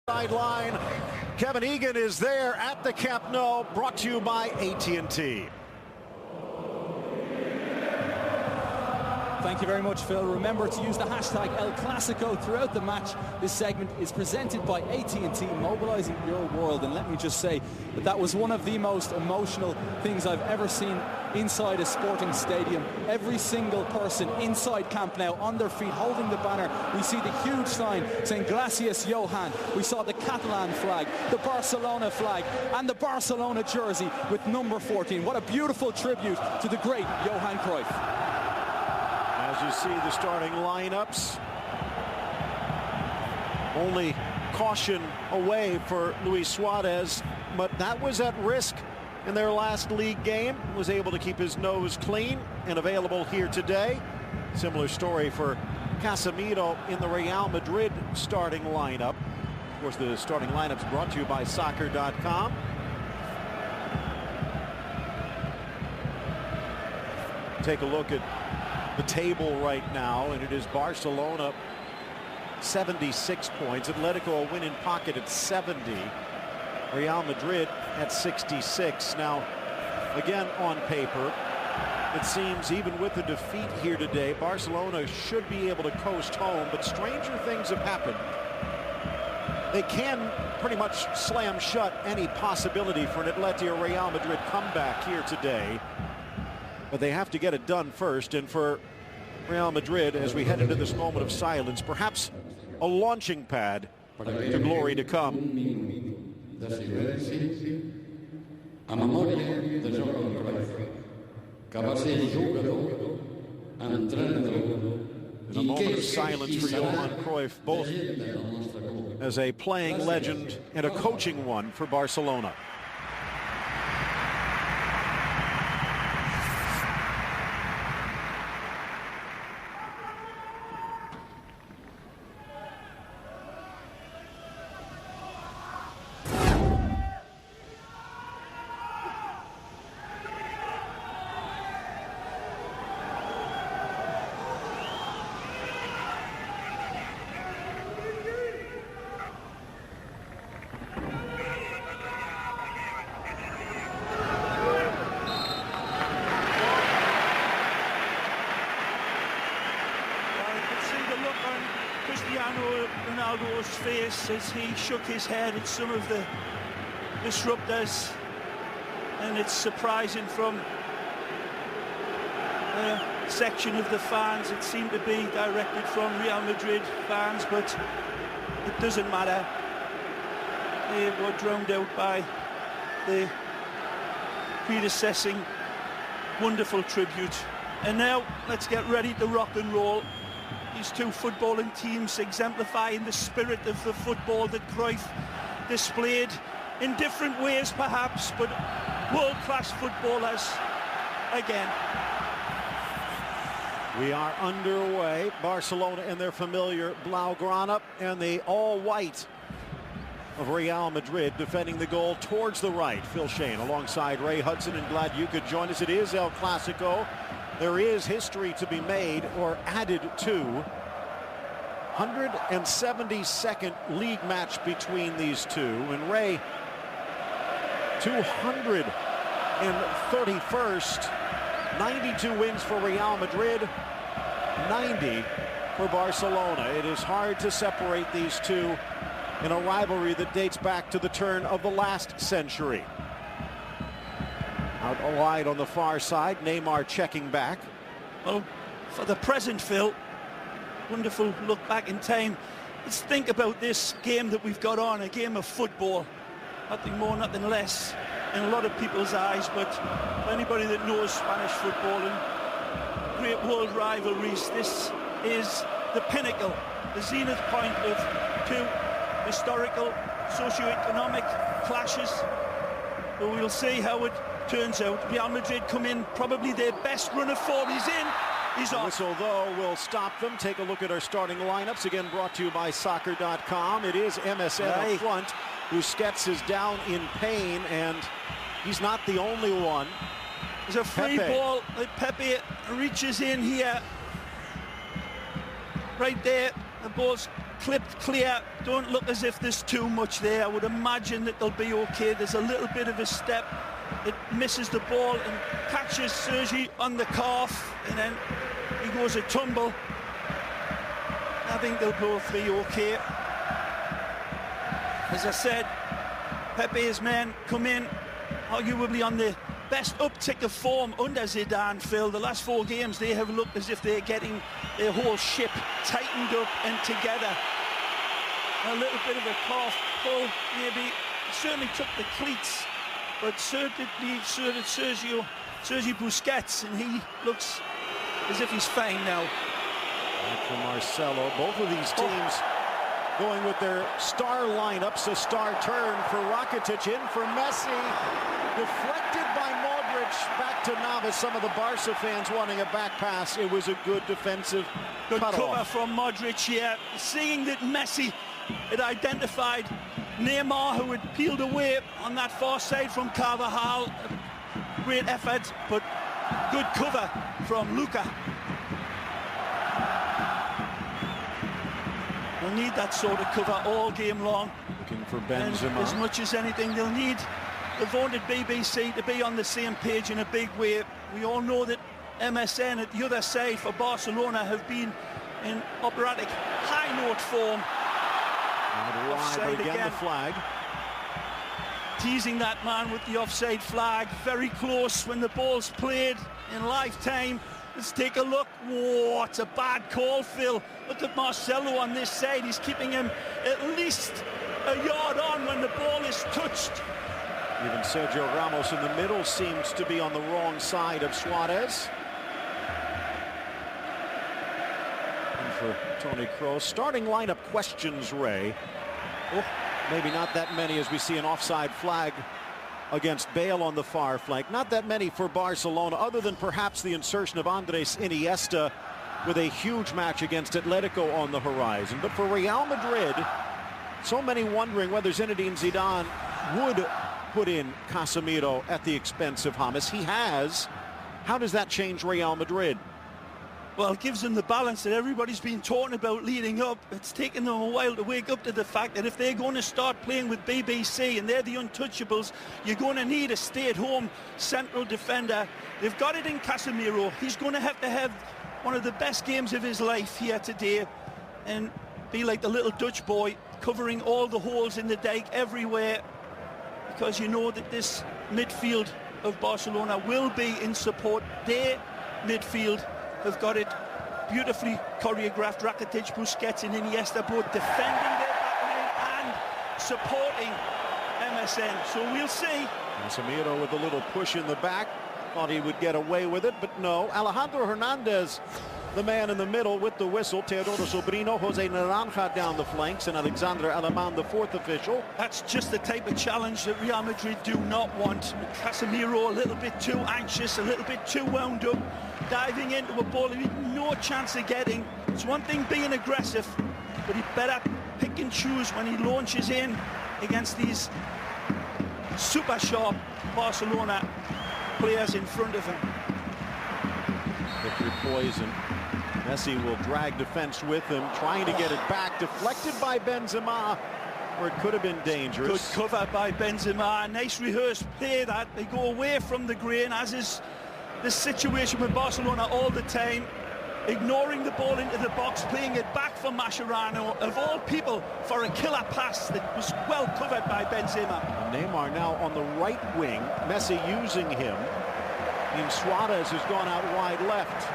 Sideline. Kevin Egan is there at the Camp Nou, brought to you by AT&T. Thank you very much, Phil. Remember to use the hashtag El Clasico throughout the match. This segment is presented by AT&T, mobilizing your world. And let me just say that was one of the most emotional things I've ever seen inside a sporting stadium. Every single person inside Camp Nou on their feet holding the banner. We see the huge sign saying Gracias Johan. We saw the Catalan flag, the Barcelona flag, and the Barcelona jersey with number 14. What a beautiful tribute to the great Johan Cruyff. As you see the starting lineups, only caution away for Luis Suarez, but that was at risk in their last league game. Was able to keep his nose clean and available here today. Similar story for Casemiro in the Real Madrid starting lineup. Of course, the starting lineups brought to you by soccer.com. Take a look at the table right now, and it is Barcelona 76 points, Atletico a win in pocket at 70, Real Madrid at 66. Now again, on paper it seems even with the defeat here today, Barcelona should be able to coast home, but stranger things have happened. They can pretty much slam shut any possibility for an Atleti or Real Madrid comeback here today. But they have to get it done first, and for Real Madrid, as we head into this moment of silence, perhaps a launching pad to glory to come. In a moment of silence for Johan Cruyff, both as a playing legend and a coaching one for Barcelona. Ronaldo's face as he shook his head at some of the disruptors, and it's surprising from a section of the fans. It seemed to be directed from Real Madrid fans, but it doesn't matter. They were drowned out by the predecessing wonderful tribute. And now let's get ready to rock and roll. These two footballing teams exemplifying the spirit of the football that Cruyff displayed in different ways perhaps, but world-class footballers again. We are underway. Barcelona in their familiar Blaugrana and the all-white of Real Madrid defending the goal towards the right. Phil Shane alongside Ray Hudson, and glad you could join us. It is El Clasico. There is history to be made or added to. 172nd league match between these two. And Ray, 231st. 92 wins for Real Madrid, 90 for Barcelona. It is hard to separate these two in a rivalry that dates back to the turn of the last century. Out wide on the far side, Neymar checking back. Well, for the present, Phil, wonderful look back in time. Let's think about this game that we've got on, a game of football. Nothing more, nothing less in a lot of people's eyes, but for anybody that knows Spanish football and great world rivalries, this is the pinnacle, the zenith point of two historical, socio-economic clashes. But we'll see how it turns out. Real Madrid come in, probably their best run of form. He's in, he's off. Whistle, though, will stop them. Take a look at our starting lineups. Again, brought to you by soccer.com. It is MSN up front. Busquets is down in pain, and he's not the only one. There's a free ball that Pepe reaches in here. Right there, the ball's clipped clear. Don't look as if there's too much there. I would imagine that they'll be okay. There's a little bit of a step. It misses the ball and catches Sergi on the calf, and then he goes a tumble. I think they'll both be okay. As I said, Pepe's men come in arguably on the best uptick of form under Zidane, Phil. The last 4 games, they have looked as if they're getting their whole ship tightened up and together. A little bit of a calf pull, maybe. Certainly took the cleats, but so did Sergi Busquets, and he looks as if he's fine now. Back from Marcelo. Both of these teams going with their star lineups. A star turn for Rakitic, in for Messi. Deflected by Modric. Back to Navas. Some of the Barca fans wanting a back pass. It was a good defensive cover from Modric here. Seeing that Messi had identified Neymar, who had peeled away on that far side from Carvajal. Great effort, but good cover from Luka. They'll need that sort of cover all game long. Looking for Benzema. And as much as anything, they'll need the vaunted BBC to be on the same page in a big way. We all know that MSN at the other side for Barcelona have been in operatic high note form. Offside again, the flag. Teasing that man with the offside flag. Very close when the ball's played in lifetime. Let's take a look. Whoa, it's a bad call, Phil. Look at Marcelo on this side. He's keeping him at least a yard on when the ball is touched. Even Sergio Ramos in the middle seems to be on the wrong side of Suarez. And for Toni Kroos. Starting lineup questions, Ray. Oh, maybe not that many as we see an offside flag against Bale on the far flank. Not that many for Barcelona, other than perhaps the insertion of Andres Iniesta with a huge match against Atletico on the horizon. But for Real Madrid, so many wondering whether Zinedine Zidane would put in Casemiro at the expense of James. He has. How does that change Real Madrid? Well, it gives them the balance that everybody's been talking about leading up. It's taken them a while to wake up to the fact that if they're going to start playing with BBC and they're the untouchables, you're going to need a stay-at-home central defender. They've got it in Casemiro. He's going to have one of the best games of his life here today and be like the little Dutch boy, covering all the holes in the dike everywhere, because you know that this midfield of Barcelona will be in support. Their midfield have got it beautifully choreographed. Rakitic, Busquets and Iniesta both defending their back line and supporting MSN. So we'll see. Casemiro with a little push in the back. Thought he would get away with it, but no. Alejandro Hernandez, the man in the middle with the whistle. Teodoro Sobrino, Jose Naranja down the flanks, and Alexander Alemán, the fourth official. That's just the type of challenge that Real Madrid do not want. Casemiro a little bit too anxious, a little bit too wound up, diving into a ball he had no chance of getting. It's one thing being aggressive, but he better pick and choose when he launches in against these super sharp Barcelona players in front of him. Liquid poison. Messi will drag defense with him, trying to get it back. Deflected by Benzema, where it could have been dangerous. Good cover by Benzema. Nice rehearsed play that. They go away from the grain, as is the situation with Barcelona all the time. Ignoring the ball into the box, playing it back for Mascherano, of all people, for a killer pass that was well covered by Benzema. Neymar now on the right wing. Messi using him. And Suarez has gone out wide left.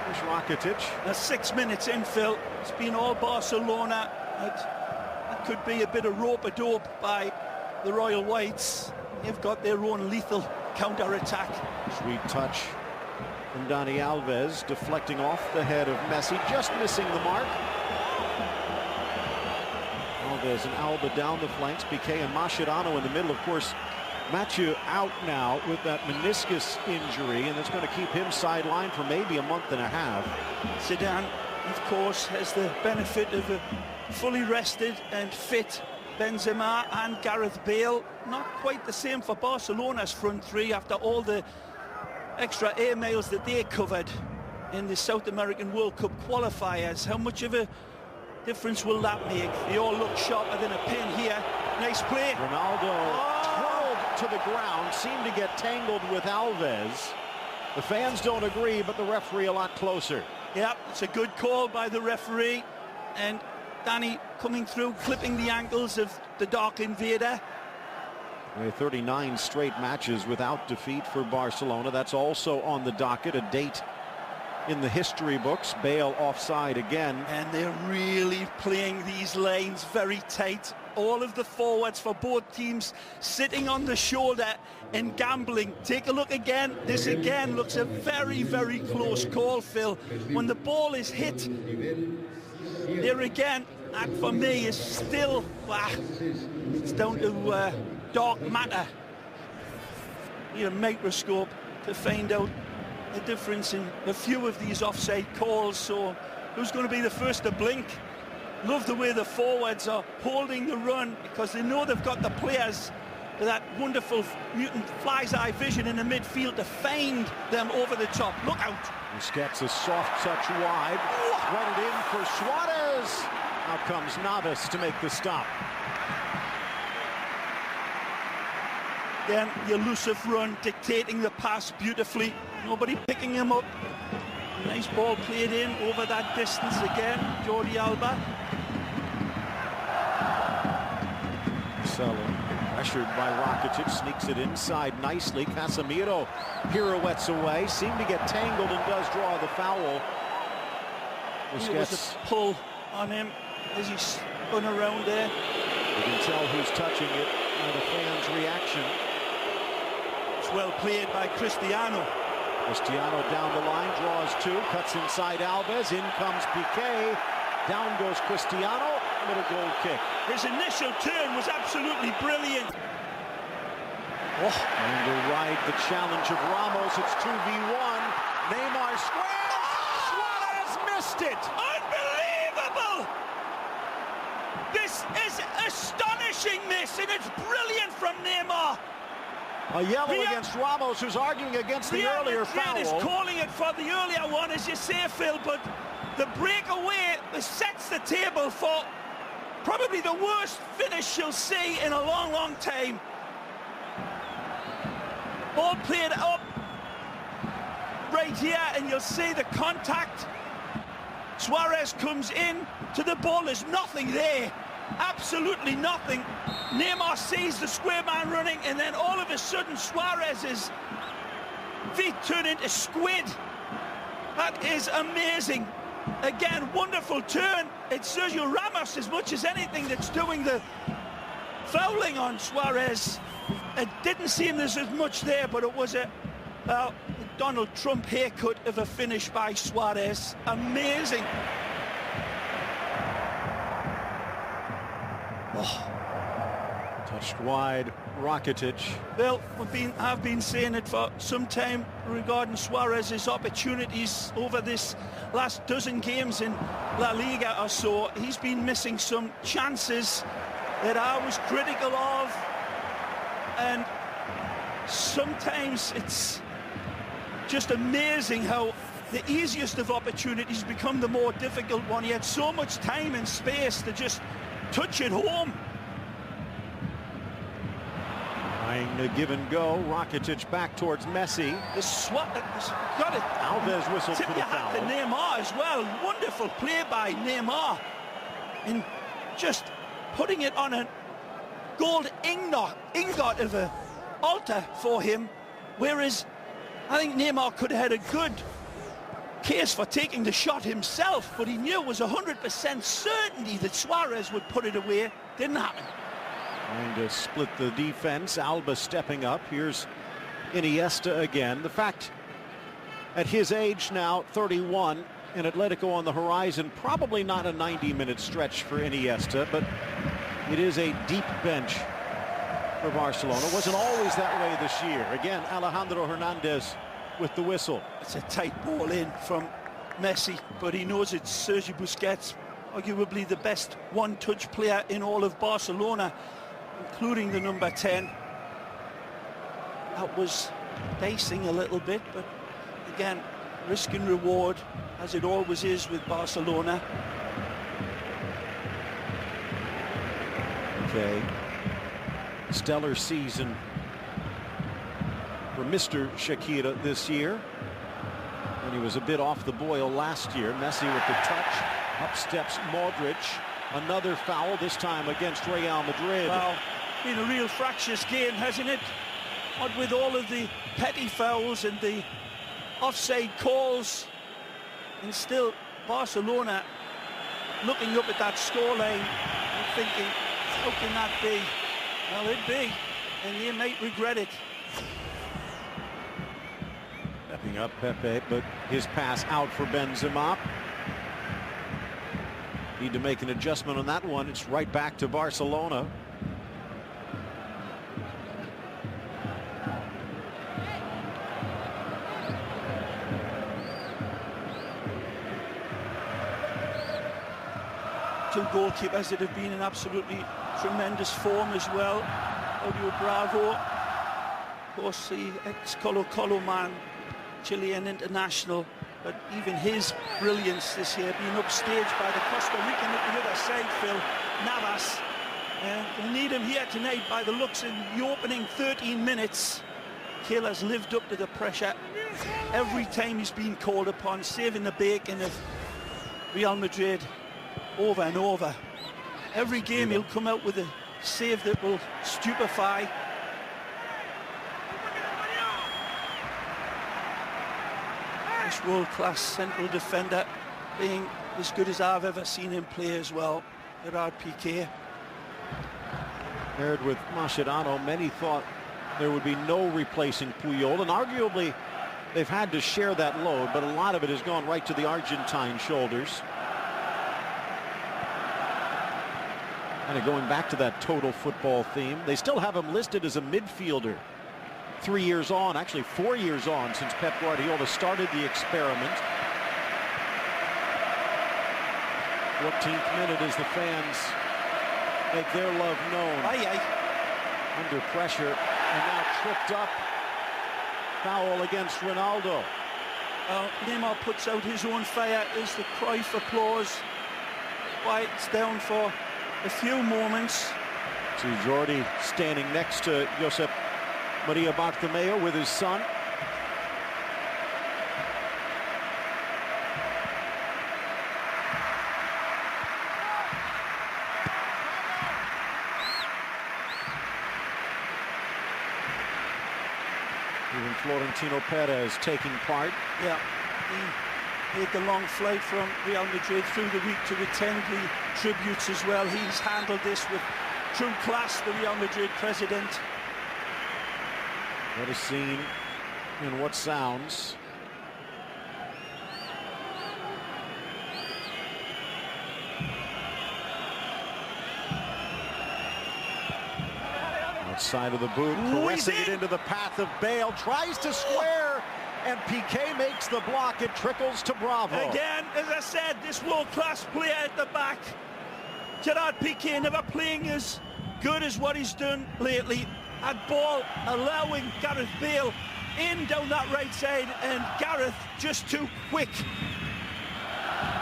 There's Rakitic. That's 6 minutes in, Phil. It's been all Barcelona. That could be a bit of rope-a-dope by the Royal Whites. They've got their own lethal counter-attack. Sweet touch from Dani Alves, deflecting off the head of Messi, just missing the mark. Alves and Alba down the flanks, Piqué and Mascherano in the middle. Of course, Mathieu out now with that meniscus injury, and it's going to keep him sidelined for maybe a month and a half. Zidane, of course, has the benefit of a fully rested and fit Benzema and Gareth Bale. Not quite the same for Barcelona's front three after all the extra air miles that they covered in the South American World Cup qualifiers. How much of a difference will that make? They all look sharper than a pin here. Nice play. Ronaldo twirled to the ground, seemed to get tangled with Alves. The fans don't agree, but the referee a lot closer. Yeah, it's a good call by the referee. And Danny coming through, clipping the ankles of the Dark Invader. 39 straight matches without defeat for Barcelona. That's also on the docket, a date in the history books. Bale offside again. And they're really playing these lanes very tight. All of the forwards for both teams sitting on the shoulder and gambling. Take a look again. This again looks a very, very close call, Phil. When the ball is hit, there again, that for me is still, it's down to dark matter. Need a microscope to find out the difference in a few of these offside calls. So who's going to be the first to blink? Love the way the forwards are holding the run, because they know they've got the players with that wonderful mutant fly's eye vision in the midfield to find them over the top. Look out. Busquets a soft touch wide. Threaded in for Suarez. Now comes Navas to make the stop. Again, the elusive run dictating the pass beautifully. Nobody picking him up. Nice ball played in over that distance again. Jordi Alba. Marcelo, pressured by Rakitic, sneaks it inside nicely. Casemiro pirouettes away, seemed to get tangled and does draw the foul. There was a pull on him as he spun around there. You can tell who's touching it by the fans' reaction. It's well played by Cristiano. Cristiano down the line, draws two, cuts inside Alves, in comes Piqué, down goes Cristiano, little goal kick. His initial turn was absolutely brilliant. And to ride the challenge of Ramos, it's 2v1. Neymar squares, Suarez missed it. Unbelievable! This is astonishing, and it's brilliant from Neymar. A yellow against Ramos, who's arguing against the earlier foul. Is calling it for the earlier one, as you say, Phil, but the breakaway sets the table for probably the worst finish you'll see in a long, long time. Ball played up right here, and you'll see the contact. Suarez comes in to the ball. There's nothing there. Absolutely nothing. Neymar sees the square man running, and then all of a sudden Suarez's feet turn into squid. That is amazing. Again, wonderful turn. It's Sergio Ramos as much as anything that's doing the fouling on Suarez. It didn't seem there's as much there, but it was a Donald Trump haircut of a finish by Suarez. Amazing. Touched wide, Rakitic. Well, I've been saying it for some time regarding Suarez's opportunities over this last dozen games in La Liga or so. He's been missing some chances that I was critical of, and sometimes it's just amazing how the easiest of opportunities become the more difficult one. He had so much time and space to just touch it home. Trying to give and go. Rakitic back towards Messi. Got it. Alves whistled for the foul. To Neymar as well. Wonderful play by Neymar, and just putting it on a gold ingot of an altar for him. Whereas I think Neymar could have had a good case for taking the shot himself, but he knew it was 100% certainty that Suarez would put it away. Didn't happen. Trying to split the defense. Alba stepping up. Here's Iniesta again. The fact, at his age now, 31, and Atletico on the horizon, probably not a 90-minute stretch for Iniesta, but it is a deep bench for Barcelona. Wasn't always that way this year. Again, Alejandro Hernandez with the whistle. It's a tight ball in from Messi, but he knows it's Sergio Busquets, arguably the best one-touch player in all of Barcelona, including the number 10. That was dicing a little bit, but again, risk and reward, as it always is with Barcelona. Piqué. Stellar season for Mr. Shakira this year. And he was a bit off the boil last year. Messi with the touch. Up steps Modric. Another foul, this time against Real Madrid. Wow, been a real fractious game, hasn't it? What with all of the petty fouls and the offside calls. And still Barcelona looking up at that scoreline and thinking, how can that be? Well, it be, and they might regret it. Stepping up Pepe, but his pass out for Benzema. Need to make an adjustment on that one. It's right back to Barcelona. Two goalkeepers that have been in absolutely tremendous form as well. Claudio Bravo, of course, the ex-Colo-Colo man, Chilean international, but even his brilliance this year being upstaged by the Costa Rican at the other side, Phil Navas. We'll need him here tonight by the looks in the opening 13 minutes. Kiel has lived up to the pressure every time he's been called upon, saving the bacon of Real Madrid over and over. Every game he'll come out with a save that will stupefy. This world-class central defender being as good as I've ever seen him play as well. Gerard Piqué. Paired with Mascherano, many thought there would be no replacing Puyol, and arguably they've had to share that load, but a lot of it has gone right to the Argentine shoulders. Kind of going back to that total football theme. They still have him listed as a midfielder. 3 years on, actually 4 years on, since Pep Guardiola started the experiment. 14th minute as the fans make their love known. Under pressure, and now tripped up. Foul against Ronaldo. Neymar puts out his own fire as the Cruyff applause quiets down for a few moments. See Jordi standing next to Josep Maria Bartomeu with his son. Even Florentino Perez taking part. Yeah, he made the long flight from Real Madrid through the week to attend the tributes as well. He's handled this with true class, the Real Madrid president. What a scene and what sounds. Outside of the boot, caressing it into the path of Bale, tries to square, and Piqué makes the block. It trickles to Bravo. Again, as I said, this world-class player at the back, Gerard Piqué, never playing as good as what he's done lately. That ball allowing Gareth Bale in down that right side, and Gareth just too quick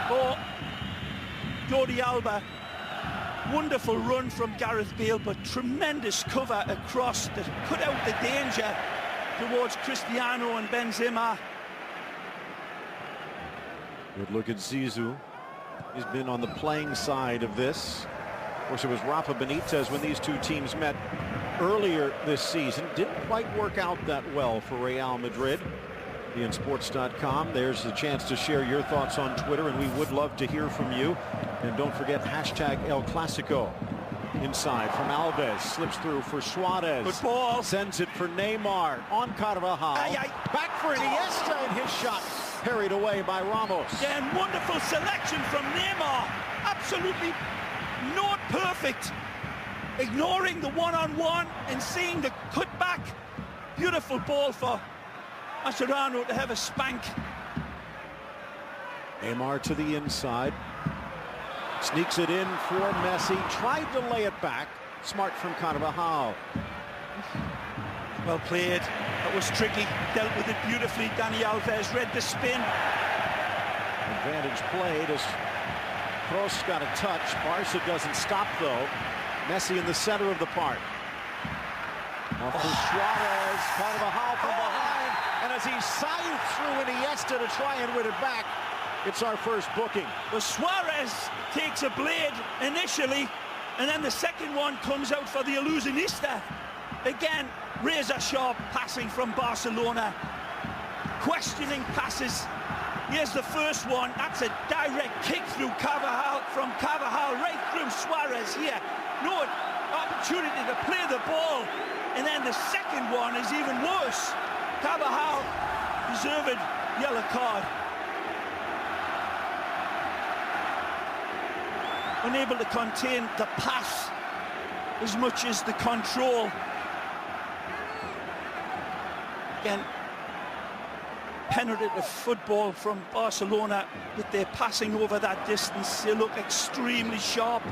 for Jordi Alba. Wonderful run from Gareth Bale, but tremendous cover across that cut out the danger towards Cristiano and Benzema. Good look at Zizou. He's been on the playing side of this. Of course, it was Rafa Benitez when these two teams met earlier this season. Didn't quite work out that well for Real Madrid. BeInSports.com. There's a chance to share your thoughts on Twitter, and we would love to hear from you. And don't forget hashtag El Clasico. Inside from Alves, slips through for Suarez. Good ball. Sends it for Neymar on Carvajal. Back for Iniesta, and his shot parried away by Ramos. Again, wonderful selection from Neymar. Absolutely not perfect. Ignoring the one-on-one and seeing the cutback. Beautiful ball for Mascherano to have a spank. Neymar to the inside. Sneaks it in for Messi. Tried to lay it back. Smart from Carvajal. Well played. That was tricky. Dealt with it beautifully. Dani Alves read the spin. Advantage played as Kroos got a touch. Barca doesn't stop though. Messi in the center of the park. Off to Suarez, part of a foul from behind, and as he scythes through Iniesta to try and win it back, it's our first booking. Well, Suarez takes a blade initially, and then the second one comes out for the illusionista. Again, razor-sharp passing from Barcelona. Questioning passes. Here's the first one. That's a direct kick through Carvajal, from Carvajal right through Suarez here. No opportunity to play the ball. And then the second one is even worse. Carvajal, deserved yellow card. Unable to contain the pass as much as the control. Again, penetrative football from Barcelona with their passing over that distance. They look extremely sharp.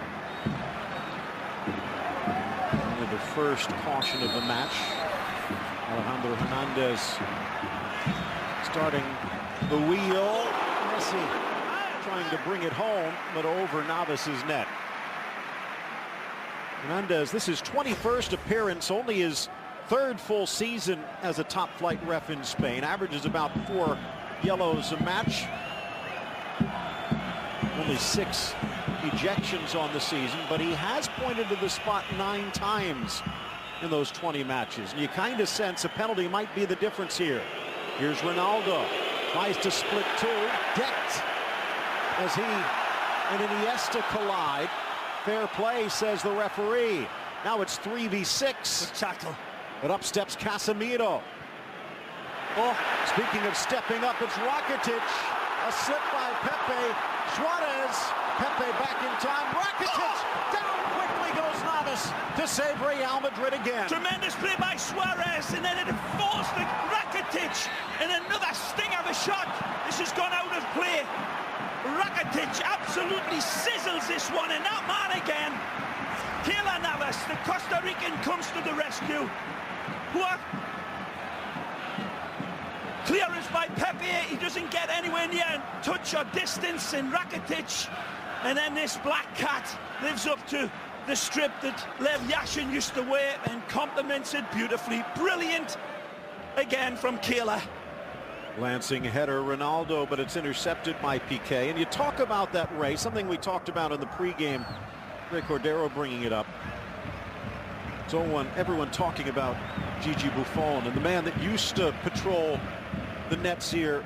Only the first caution of the match. Alejandro Hernandez starting the wheel. Messi trying to bring it home, but over Navas's net. Hernandez, this is 21st appearance, only his third full season as a top-flight ref in Spain. Averages about 4 yellows a match. Only 6 ejections on the season, but he has pointed to the spot 9 times in those 20 matches. And you kind of sense a penalty might be the difference here. Here's Ronaldo. Tries to split 2. Decked as he and Iniesta collide. Fair play, says the referee. Now it's 3v6. Good tackle. But up steps Casemiro. Oh, speaking of stepping up, it's Rakitic. A slip by Pepe. Suarez. Pepe back in time. Rakitic. Down quickly goes Navas to save Real Madrid again. Tremendous play by Suarez, and then it falls to Rakitic. And another sting of a shot. This has gone out of play. Rakitic absolutely sizzles this one, and that man again. Keylor Navas, the Costa Rican, comes to the rescue. What? Clearance by Pepe. He doesn't get anywhere near touch or distance in Rakitic. And then this black cat lives up to the strip that Lev Yashin used to wear and complements it beautifully. Brilliant again from Keylor. Lancing header, Ronaldo, but it's intercepted by Piqué. And you talk about that race, something we talked about in the pregame. Ray Cordero bringing it up. So everyone talking about Gigi Buffon and the man that used to patrol the nets here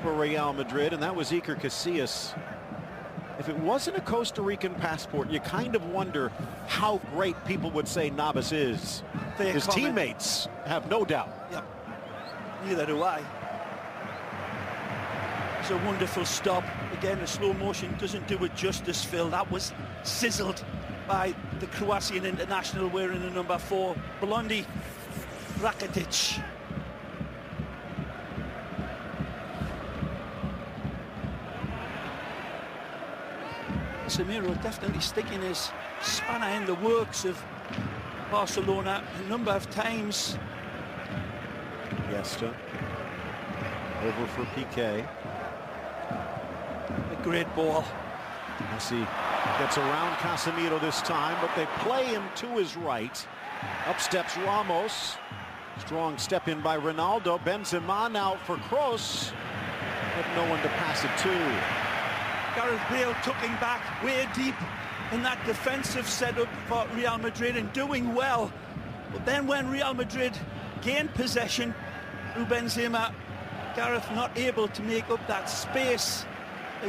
for Real Madrid, and that was Iker Casillas. If it wasn't a Costa Rican passport, you kind of wonder how great people would say Navas is. His teammates have no doubt. Yep. Neither do I. It's a wonderful stop. Again, the slow motion doesn't do it justice, Phil. That was sizzled by the Croatian international wearing the number 4, Blondie Rakitic. Casemiro definitely sticking his spanner in the works of Barcelona a number of times. Iniesta over for Piqué. A great ball. Messi gets around Casemiro this time, but they play him to his right. Up steps Ramos. Strong step in by Ronaldo. Benzema now for Kroos, but no one to pass it to. Gareth Bale tucking back way deep in that defensive setup for Real Madrid and doing well. But then when Real Madrid gained possession through Benzema, Gareth not able to make up that space.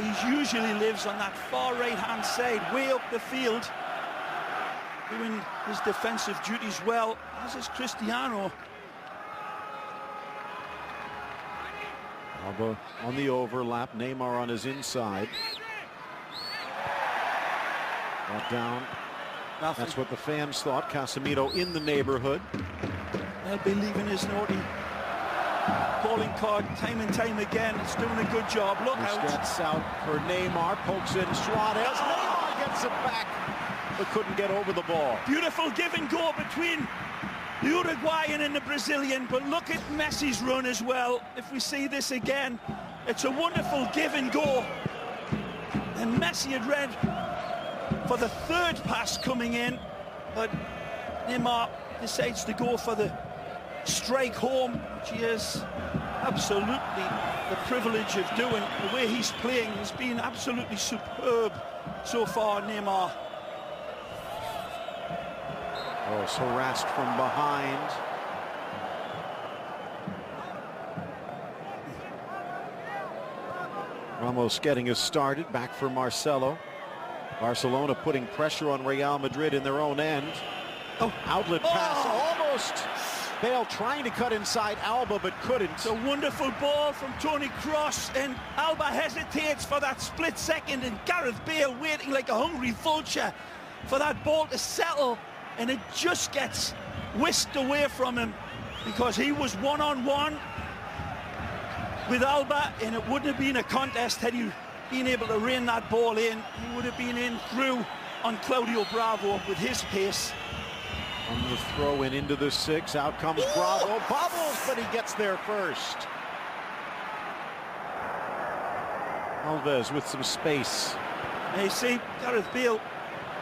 He usually lives on that far right-hand side, way up the field, doing his defensive duties well, as is Cristiano. Alba on the overlap, Neymar on his inside. Brought down. Nothing. That's what the fans thought. Casemiro in the neighborhood. They'll be leaving his naughty calling card time and time again. It's doing a good job. Look out. Gets out for Neymar, pokes in Suarez. Neymar gets it back, but couldn't get over the ball. Beautiful give and go between the Uruguayan and the Brazilian, but look at Messi's run as well. If we see this again, it's a wonderful give and go. And Messi had read for the third pass coming in, but Neymar decides to go for the strike home, which he has absolutely the privilege of doing. The way he's playing has been absolutely superb so far, Neymar. Oh, it's harassed from behind. Ramos getting us started, back for Marcelo. Barcelona putting pressure on Real Madrid in their own end. Oh, outlet pass, almost. Bale trying to cut inside Alba, but couldn't. It's a wonderful ball from Toni Kroos, and Alba hesitates for that split second, and Gareth Bale waiting like a hungry vulture for that ball to settle, and it just gets whisked away from him because he was one-on-one with Alba, and it wouldn't have been a contest had he been able to rein that ball in. He would have been in through on Claudio Bravo with his pace. On the throw in into the 6, out comes Bravo, bobbles, but he gets there first. Alves with some space. And you see Gareth Bale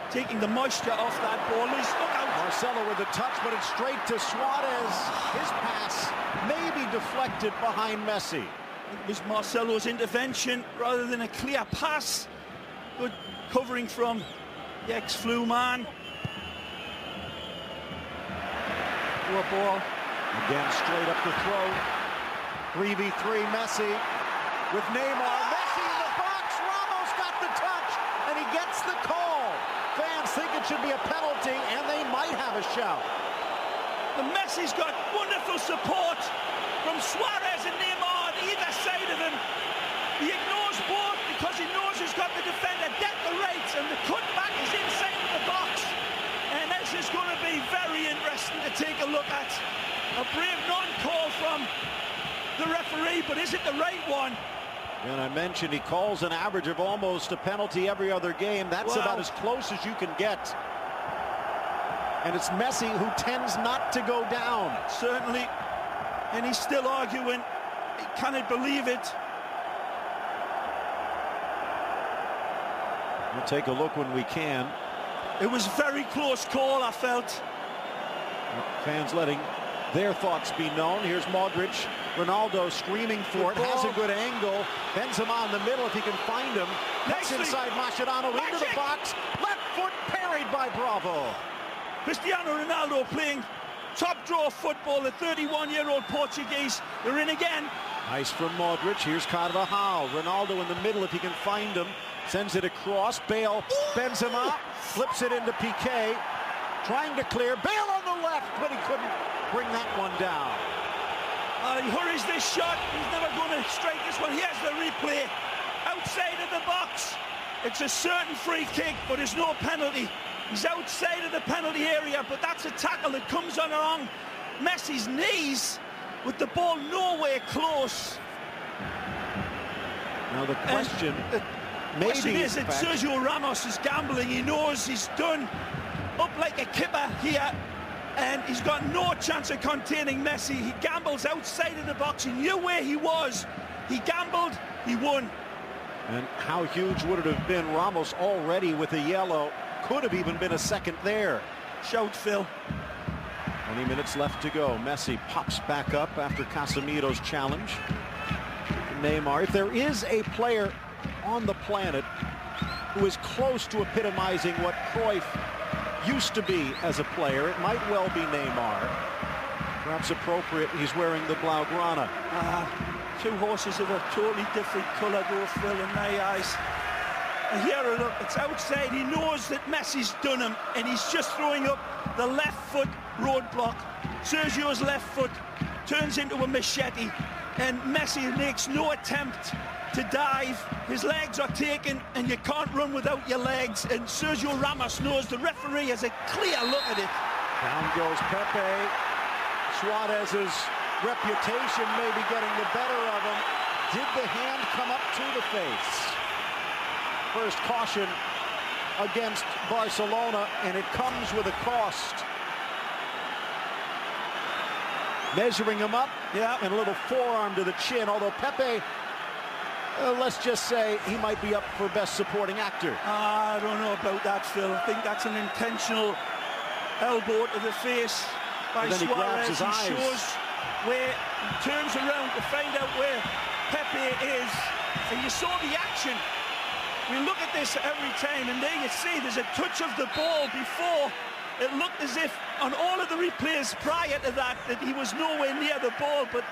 taking the moisture off that ball. Look out. Marcelo with a touch, but it's straight to Suarez. His pass may be deflected behind Messi. It was Marcelo's intervention rather than a clear pass. Good covering from the ex-Flu man. Poor ball. Again, straight up the throat. 3v3 Messi with Neymar. Messi in the box. Ramos got the touch, and he gets the call. Fans think it should be a penalty, and they might have a shout. The Messi's got wonderful support from Suarez and Neymar on either side of him. He ignores both because he knows he's got the defender dead the rates, and the cutback is inside of the box. And this is going to be very interesting to take a look at. A brave non-call from the referee, but is it the right one? And I mentioned he calls an average of almost a penalty every other game. That's about as close as you can get. And it's Messi who tends not to go down. Certainly. And he's still arguing. He cannot believe it. We'll take a look when we can. It was a very close call, I felt. Fans letting their thoughts be known. Here's Modric. Ronaldo screaming for it. Has a good angle. Benzema in the middle if he can find him. Cuts inside Mascherano into the box. Left foot parried by Bravo. Cristiano Ronaldo playing top draw football. The 31-year-old Portuguese. They're in again. Nice from Modric. Here's Carvajal. Ronaldo in the middle if he can find him. Sends it across. Bale. Benzema flips it into Piqué. Trying to clear. Bale on the left, but he couldn't bring that one down. He hurries this shot. He's never going to strike this one. Here's the replay. Outside of the box. It's a certain free kick, but it's no penalty. He's outside of the penalty area, but that's a tackle that comes on along Messi's knees with the ball nowhere close. Now the question, question is that Sergio Ramos is gambling. He knows he's done up like a kipper here, and he's got no chance of containing Messi. He gambles outside of the box. He knew where he was. He gambled, he won. And how huge would it have been? Ramos already with a yellow. Could have even been a second there. Shout, Phil. 20 minutes left to go. Messi pops back up after Casemiro's challenge. Neymar. If there is a player on the planet who is close to epitomizing what Cruyff used to be as a player, it might well be Neymar. Perhaps appropriate, he's wearing the Blaugrana. Two horses of a totally different colour, though, Phil, in my eyes. And here, look, it's outside. He knows that Messi's done him, and he's just throwing up the left foot roadblock. Sergio's left foot turns into a machete, and Messi makes no attempt to dive. His legs are taken, and you can't run without your legs. And Sergio Ramos knows. The referee has a clear look at it. Down goes Pepe. Suarez's reputation may be getting the better of him. Did the hand come up to the face? First caution against Barcelona, and it comes with a cost. Measuring him up, and a little forearm to the chin, although Pepe let's just say he might be up for Best Supporting Actor. I don't know about that, Phil. I think that's an intentional elbow to the face by Suarez. He grabs his eyes. Shows where he turns around to find out where Pepe is. And you saw the action. We look at this every time, and there you see there's a touch of the ball before. It looked as if on all of the replays prior to that he was nowhere near the ball, but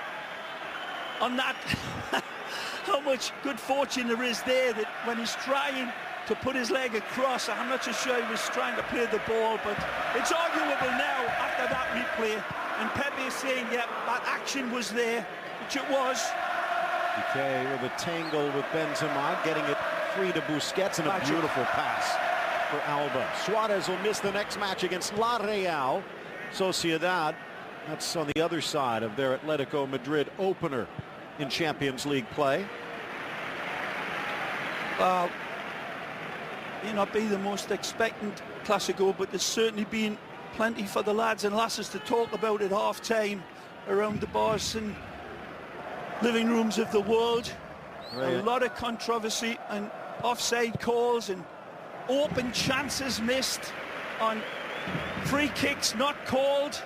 on that, how much good fortune there is there that when he's trying to put his leg across, I'm not so sure he was trying to play the ball, but it's arguable now after that replay. And Pepe is saying, yeah, that action was there, which it was. Okay, with a tangle with Benzema, getting it free to Busquets, and a beautiful pass for Alba. Suarez will miss the next match against La Real Sociedad. That's on the other side of their Atletico Madrid opener in Champions League play. May not be the most expectant Clasico, but there's certainly been plenty for the lads and lasses to talk about at half-time around the bars and living rooms of the world. Right. A lot of controversy and offside calls and open chances missed on free kicks not called.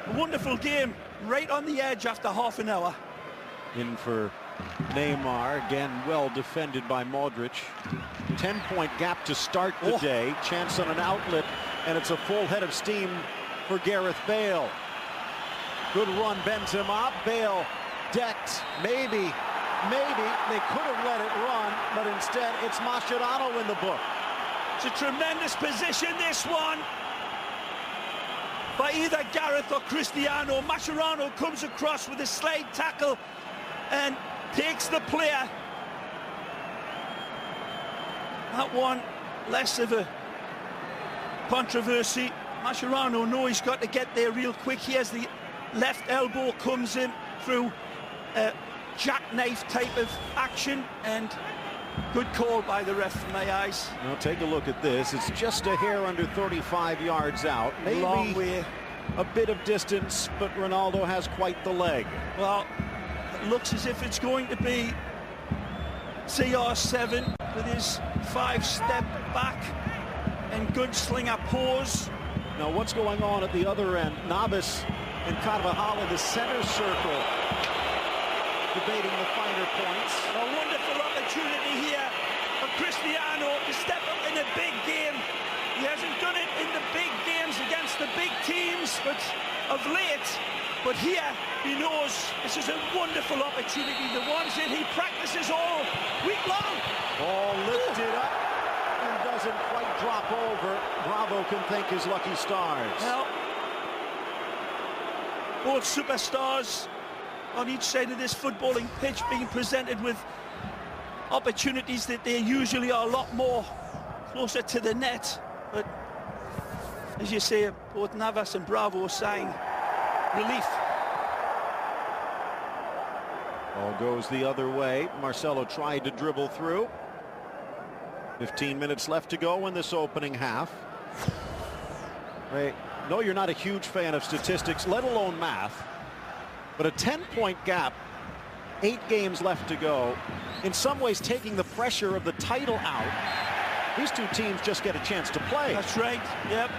A wonderful game, right on the edge after half an hour. In for Neymar, again well defended by Modric. 10-point gap to start the day. Chance on an outlet, and it's a full head of steam for Gareth Bale. Good run, Benzema. Bale decked. Maybe they could have let it run, but instead it's Mascherano in the book. It's a tremendous position, this one, by either Gareth or Cristiano. Mascherano comes across with a slide tackle and takes the player. That one, less of a controversy. Mascherano knows he's got to get there real quick. Here's the left elbow, comes in through a jackknife type of action, and good call by the ref in my eyes. Now take a look at this. It's just a hair under 35 yards out. Maybe long way. A bit of distance, but Ronaldo has quite the leg. Well, it looks as if it's going to be CR7 with his 5-step back and gunslinger pose. Now what's going on at the other end? Navas and Carvajal in the center circle, debating the finer points. A wonderful opportunity here for Cristiano to step up in a big game. He hasn't done it in the big games against the big teams, but of late. But here he knows this is a wonderful opportunity. The ones that he practices all week long. Ball lifted up and doesn't quite drop over. Bravo can thank his lucky stars. Well, both superstars on each side of this footballing pitch being presented with opportunities that they usually are a lot more closer to the net. But as you say, both Navas and Bravo saying relief. Ball goes the other way. Marcelo tried to dribble through. 15 minutes left to go in this opening half. Right. No, you're not a huge fan of statistics, let alone math. But a 10-point gap, 8 games left to go, in some ways taking the pressure of the title out. These two teams just get a chance to play. That's right, yep.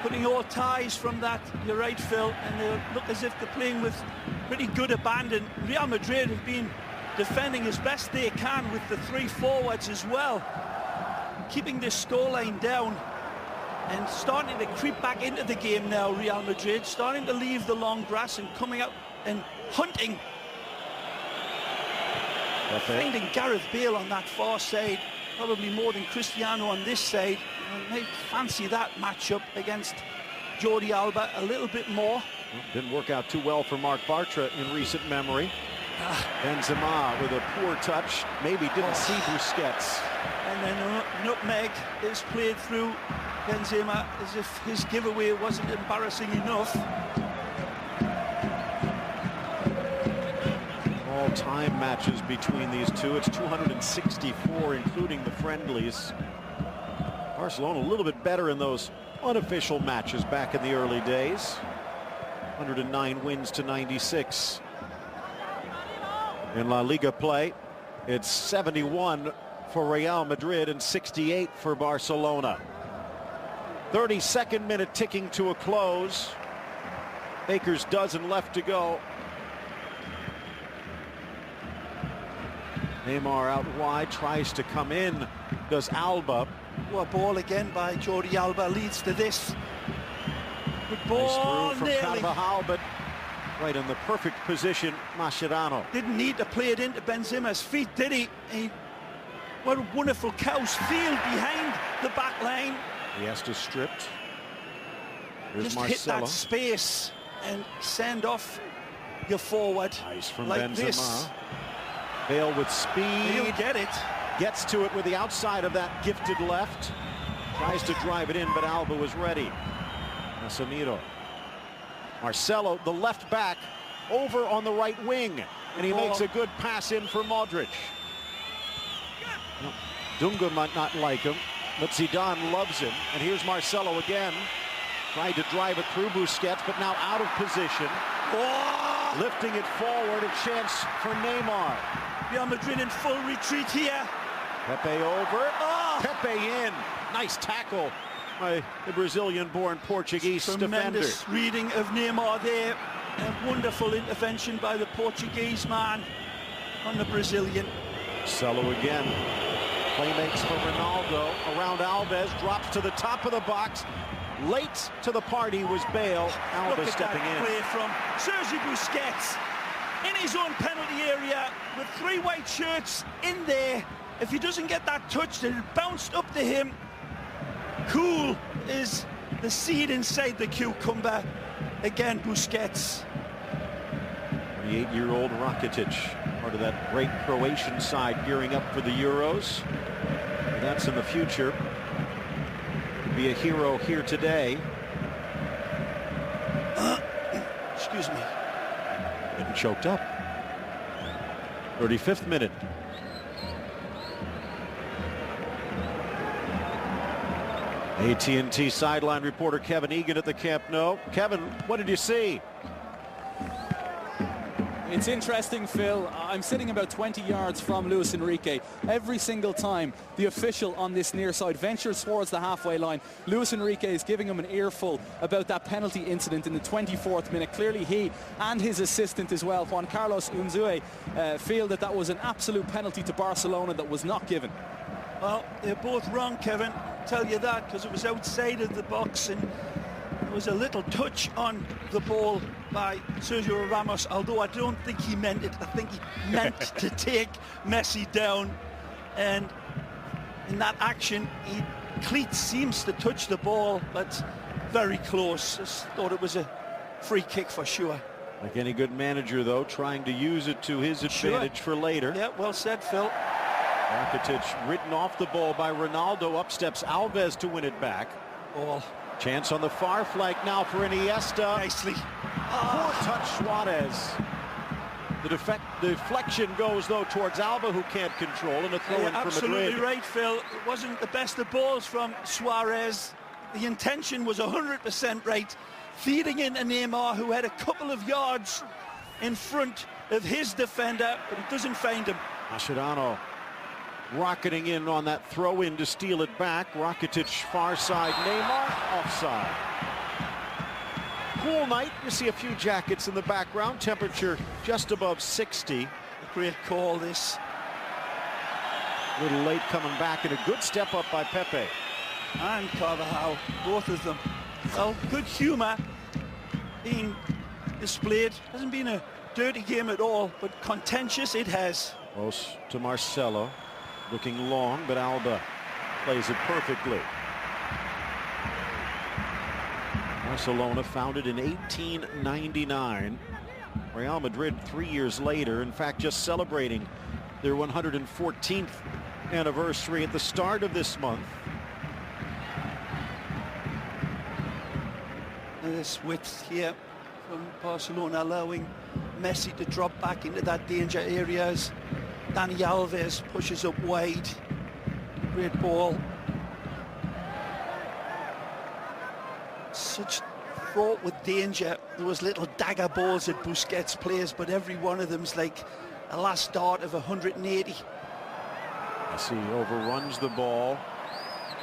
Putting all ties from that, you're right, Phil, and they look as if they're playing with pretty good abandon. Real Madrid have been defending as best they can with the 3 forwards as well, keeping this scoreline down and starting to creep back into the game now. Real Madrid starting to leave the long grass and coming out and hunting. Finding Gareth Bale on that far side, probably more than Cristiano on this side. I might fancy that matchup against Jordi Alba a little bit more. Didn't work out too well for Marc Bartra in recent memory. Benzema with a poor touch, maybe didn't see Busquets. And then a nutmeg is played through Benzema as if his giveaway wasn't embarrassing enough. All-time matches between these two. It's 264, including the friendlies. Barcelona a little bit better in those unofficial matches back in the early days. 109 wins to 96. In La Liga play, It's 71 for Real Madrid and 68 for Barcelona. 32nd minute ticking to a close. Baker's dozen left to go. Neymar out wide, tries to come in, does Alba. What ball again by Jordi Alba leads to this. Good ball, nice through from Carvajal, but right in the perfect position, Mascherano. Didn't need to play it into Benzema's feet, did he? What a wonderful cow's field behind the back line. He has to strip. Here's Just Marcelo. hit that space and send off your forward. Nice from like Benzema. This. Bale with speed. He'll get it. Gets to it with the outside of that gifted left. Tries to drive it in, but Alba was ready. Casemiro. Marcelo, the left back, over on the right wing. And he makes a good pass in for Modric. Dunga might not like him, but Zidane loves him. And here's Marcelo again. Tried to drive it through Busquets, but now out of position. Oh! Lifting it forward, a chance for Neymar. Real Madrid in full retreat here. Pepe over. Oh! Pepe in. Nice tackle by the Brazilian-born Portuguese Tremendous defender. reading of Neymar there. A wonderful intervention by the Portuguese man on the Brazilian. Marcelo again. Play makes for Ronaldo. Around Alves. Drops to the top of the box. Late to the party was Bale. Alves stepping in. Play from Sergi Busquets in his own penalty area with 3 white shirts in there. If he doesn't get that touch, then it bounced up to him. Cool is the seed inside the cucumber. Again, Busquets. 28-year-old Rakitic, part of that great Croatian side gearing up for the Euros. And that's in the future. Could be a hero here today. Excuse me. Getting choked up. 35th minute. AT&T sideline reporter Kevin Egan at the Camp Nou. Kevin, what did you see? It's interesting, Phil. I'm sitting about 20 yards from Luis Enrique. Every single time the official on this near side ventures towards the halfway line, Luis Enrique is giving him an earful about that penalty incident in the 24th minute. Clearly he and his assistant as well, Juan Carlos Unzue, feel that that was an absolute penalty to Barcelona that was not given. Well, they're both wrong, Kevin. I'll tell you that, because it was outside of the box and there was a little touch on the ball by Sergio Ramos, although I don't think he meant it. I think he meant to take Messi down. And in that action, cleat seems to touch the ball, but very close. Just thought it was a free kick for sure. Like any good manager, though, trying to use it to his advantage for later. Yeah, well said, Phil. Rakitic ridden off the ball by Ronaldo. Up steps Alves to win it back. Ball. Chance on the far flank now for Iniesta. Nicely. Poor touch, Suarez. The deflection goes, though, towards Alba, who can't control, and a throw-in for Madrid. Absolutely right, Phil. It wasn't the best of balls from Suarez. The intention was 100% right. Feeding into Neymar, who had a couple of yards in front of his defender, but it doesn't find him. Mascherano rocketing in on that throw-in to steal it back. Rakitic far side, Neymar offside. Cool night. You see a few jackets in the background. Temperature just above 60. A great call, this. A little late coming back, and a good step up by Pepe. And Carvajal, both of them. Well, good humour being displayed. Hasn't been a dirty game at all, but contentious it has. Close to Marcelo. Looking long, but Alba plays it perfectly. Barcelona founded in 1899. Real Madrid 3 years later, in fact, just celebrating their 114th anniversary at the start of this month. And this width here from Barcelona, allowing Messi to drop back into that danger areas. Dani Alves pushes up wide. Great ball. Such fraught with danger. There was little dagger balls that Busquets plays, but every one of them's like a last dart of 180. As he overruns the ball.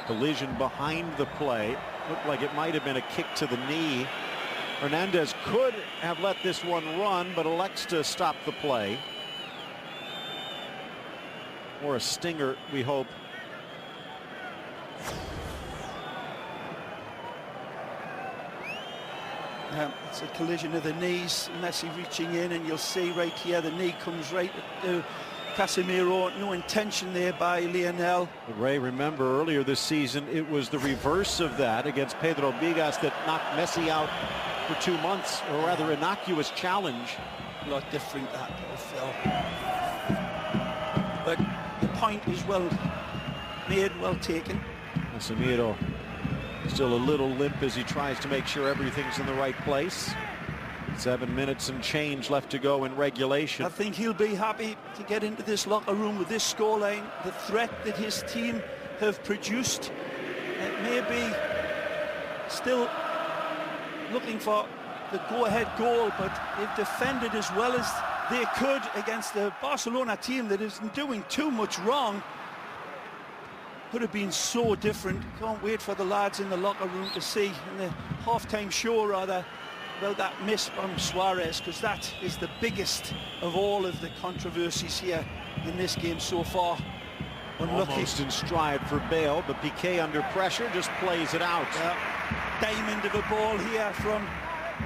Collision behind the play. Looked like it might have been a kick to the knee. Hernandez could have let this one run, but elects to stop the play. Or a stinger, we hope. It's a collision of the knees. Messi reaching in, and you'll see right here the knee comes right to Casemiro. No intention there by Lionel. Ray, remember earlier this season it was the reverse of that against Pedro Bigas that knocked Messi out for 2 months, or rather innocuous challenge. A lot different that, Phil. But the point is well made, well taken. Casemiro still a little limp as he tries to make sure everything's in the right place. 7 minutes and change left to go in regulation. I think he'll be happy to get into this locker room with this scoreline. The threat that his team have produced. It may be still looking for the go-ahead goal, but they've defended as well as they could against the Barcelona team that isn't doing too much wrong. Could have been so different. Can't wait for the lads in the locker room to see in the half-time show rather about that miss from Suarez, because that is the biggest of all of the controversies here in this game so far. Unlucky. Almost in stride for Bale, but Piqué under pressure just plays it out. Diamond of a ball here from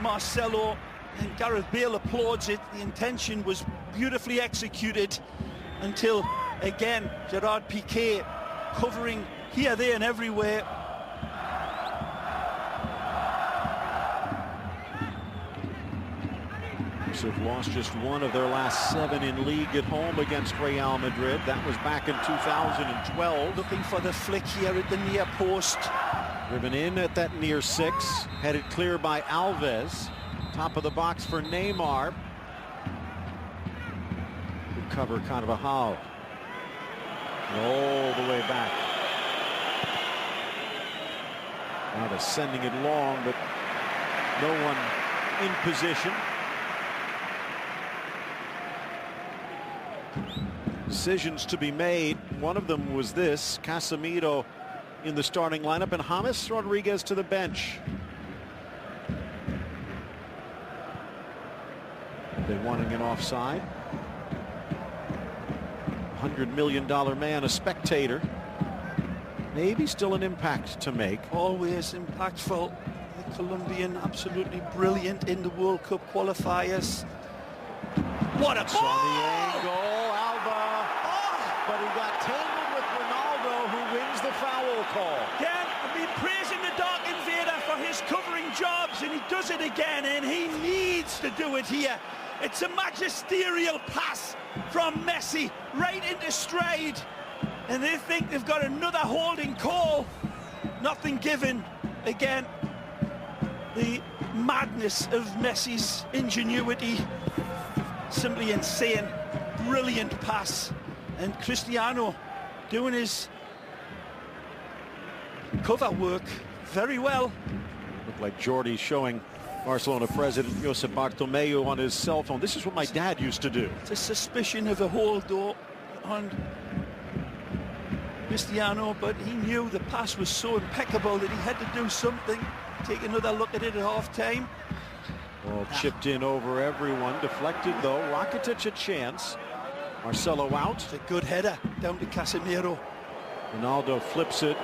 Marcelo, and Gareth Bale applauds it. The intention was beautifully executed until again Gerard Piqué covering here, there and everywhere. Have lost just one of their last 7 in league at home against Real Madrid. That was back in 2012. Looking for the flick here at the near post. Driven in at that near 6. Headed clear by Alves. Top of the box for Neymar. Good cover, Carvajal. All the way back. Alves sending it long, but no one in position. Decisions to be made. One of them was this: Casemiro in the starting lineup and James Rodriguez to the bench. They wanting an offside. $100 million man, a spectator. Maybe still an impact to make. Always impactful. The Colombian absolutely brilliant in the World Cup qualifiers. What a ball! On the angle, Alba. But he got tangled with Ronaldo, who wins the foul call. Again, I've been praising the Dark Invader for his covering jobs, and he does it again, and he needs to do it here. It's a magisterial pass from Messi right into stride, and they think they've got another holding call. Nothing given. Again, the madness of Messi's ingenuity. Simply insane. Brilliant pass. And Cristiano doing his cover work very well. Looked like Jordi showing Barcelona president Josep Bartomeu on his cell phone. This is what my dad used to do. It's a suspicion of a hold though on Cristiano, but he knew the pass was so impeccable that he had to do something. Take another look at it at half-time. Ball chipped in over everyone. Deflected though. Rakitic a chance. Marcelo out. It's a good header down to Casemiro. Ronaldo flips it.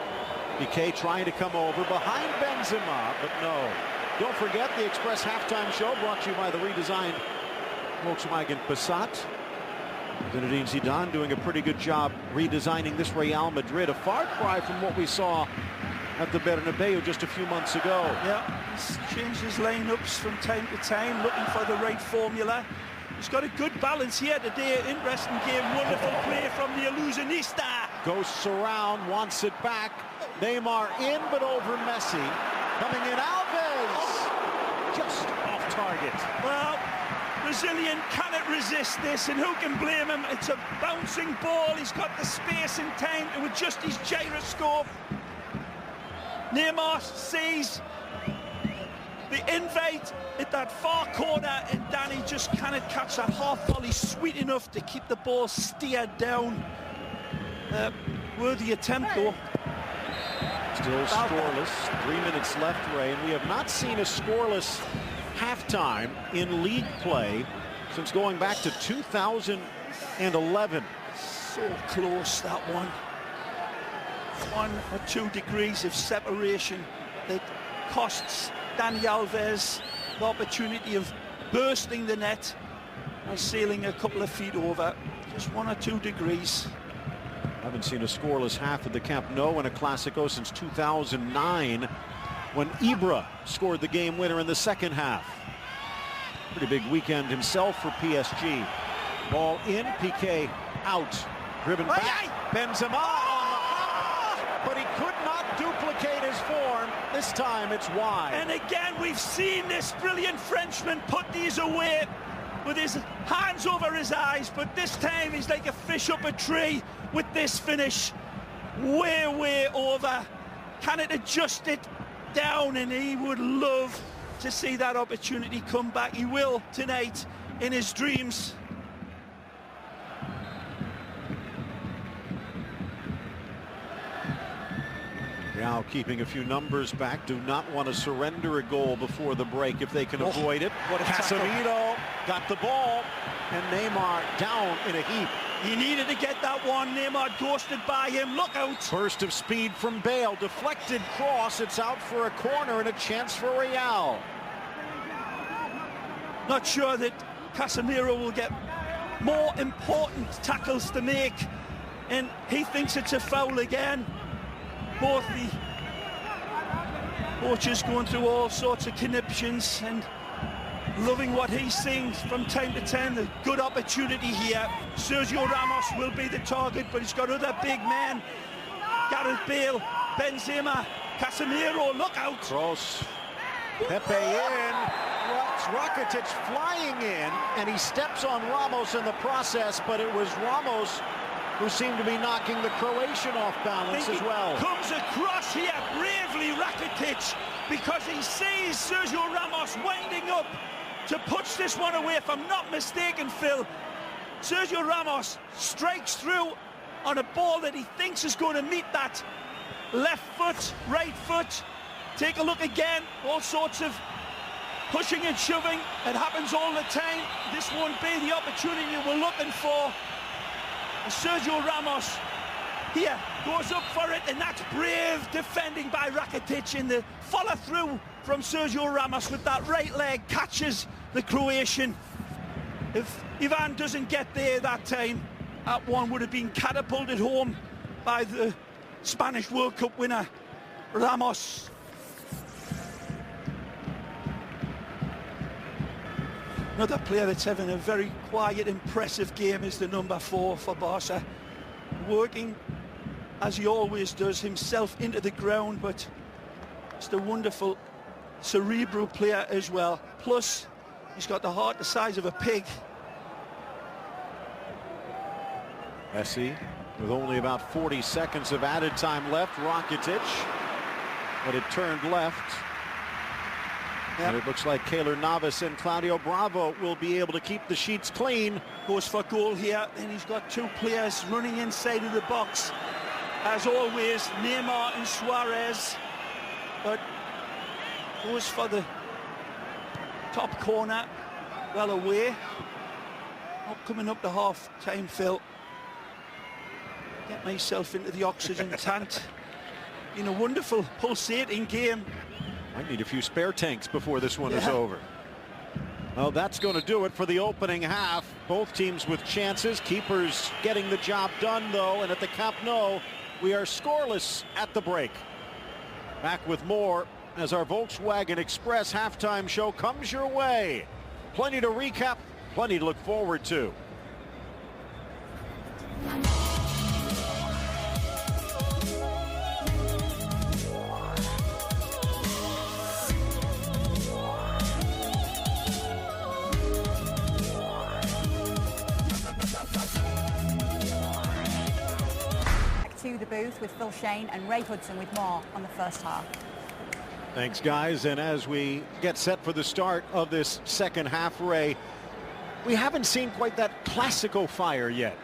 Piqué trying to come over behind Benzema, but no. Don't forget the Express halftime show brought to you by the redesigned Volkswagen Passat. Zinedine Zidane doing a pretty good job redesigning this Real Madrid. A far cry from what we saw at the Bernabeu just a few months ago. Yeah, he's changed his lineups from time to time, looking for the right formula. He's got a good balance here today. Interesting game. Wonderful play from the illusionista. Ghosts around, wants it back. Neymar in, but over Messi. Coming in, Alves! Just off target. Well, Brazilian cannot resist this, and who can blame him? It's a bouncing ball. He's got the space and time to adjust his gyroscope. Neymar sees the invite at that far corner, and Danny just cannot catch that half volley sweet enough to keep the ball steered down. Worthy attempt, though. Still scoreless. 3 minutes left, Ray, and we have not seen a scoreless halftime in league play since going back to 2011. So close, that one. 1 or 2 degrees of separation that costs Dani Alves the opportunity of bursting the net and sailing a couple of feet over. Just 1 or 2 degrees. Haven't seen a scoreless half at the Camp Nou in a Clásico since 2009 when Ibra scored the game winner in the second half. Pretty big weekend himself for PSG. Ball in, Piqué out. Driven back, Benzema on the hop, but he could not duplicate his form. This time it's wide. And again, we've seen this brilliant Frenchman put these away with his hands over his eyes, but this time he's like a fish up a tree with this finish. Way over. Can it adjust it down? And he would love to see that opportunity come back. He will tonight in his dreams. Now keeping a few numbers back, do not want to surrender a goal before the break if they can avoid it. Casemiro got the ball, and Neymar down in a heap. He needed to get that one. Neymar ghosted by him. Look out. Burst of speed from Bale. Deflected cross. It's out for a corner and a chance for Real. Not sure that Casemiro will get more important tackles to make. And he thinks it's a foul again. Both the coaches going through all sorts of conniptions and loving what he sings from time to time. The good opportunity here. Sergio Ramos will be the target, but he's got other big men. Gareth Bale, Benzema, Casemiro, look out. Cross. Pepe in. Rakitic flying in, and he steps on Ramos in the process, but it was Ramos who seemed to be knocking the Croatian off balance as well. Comes across here bravely, Rakitic, because he sees Sergio Ramos winding up to punch this one away. If I'm not mistaken, Phil, Sergio Ramos strikes through on a ball that he thinks is going to meet that left foot, right foot. Take a look again, all sorts of pushing and shoving. It happens all the time. This won't be the opportunity we're looking for. Sergio Ramos here goes up for it, and that's brave defending by Rakitic, in the follow through from Sergio Ramos with that right leg catches the Croatian. If Ivan doesn't get there that time, that one would have been catapulted home by the Spanish World Cup winner Ramos. Another player that's having a very quiet, impressive game is the number 4 for Barca. Working, as he always does, himself into the ground, but just a wonderful cerebral player as well. Plus, he's got the heart the size of a pig. Messi, with only about 40 seconds of added time left, Rakitic, but it turned left. Yep. And it looks like Keylor Navas and Claudio Bravo will be able to keep the sheets clean. Goes for goal here, and he's got 2 players running inside of the box. As always, Neymar and Suarez. But goes for the top corner, well away. Not coming up to half-time, Phil. Get myself into the oxygen tank. In a wonderful, pulsating game. Might need a few spare tanks before this one is over. Well, that's going to do it for the opening half. Both teams with chances. Keepers getting the job done, though. And at the Camp Nou, we are scoreless at the break. Back with more as our Volkswagen Express halftime show comes your way. Plenty to recap, plenty to look forward to. To the booth with Phil Shane and Ray Hudson with more on the first half. Thanks, guys. And as we get set for the start of this second half, Ray, we haven't seen quite that Clásico fire yet.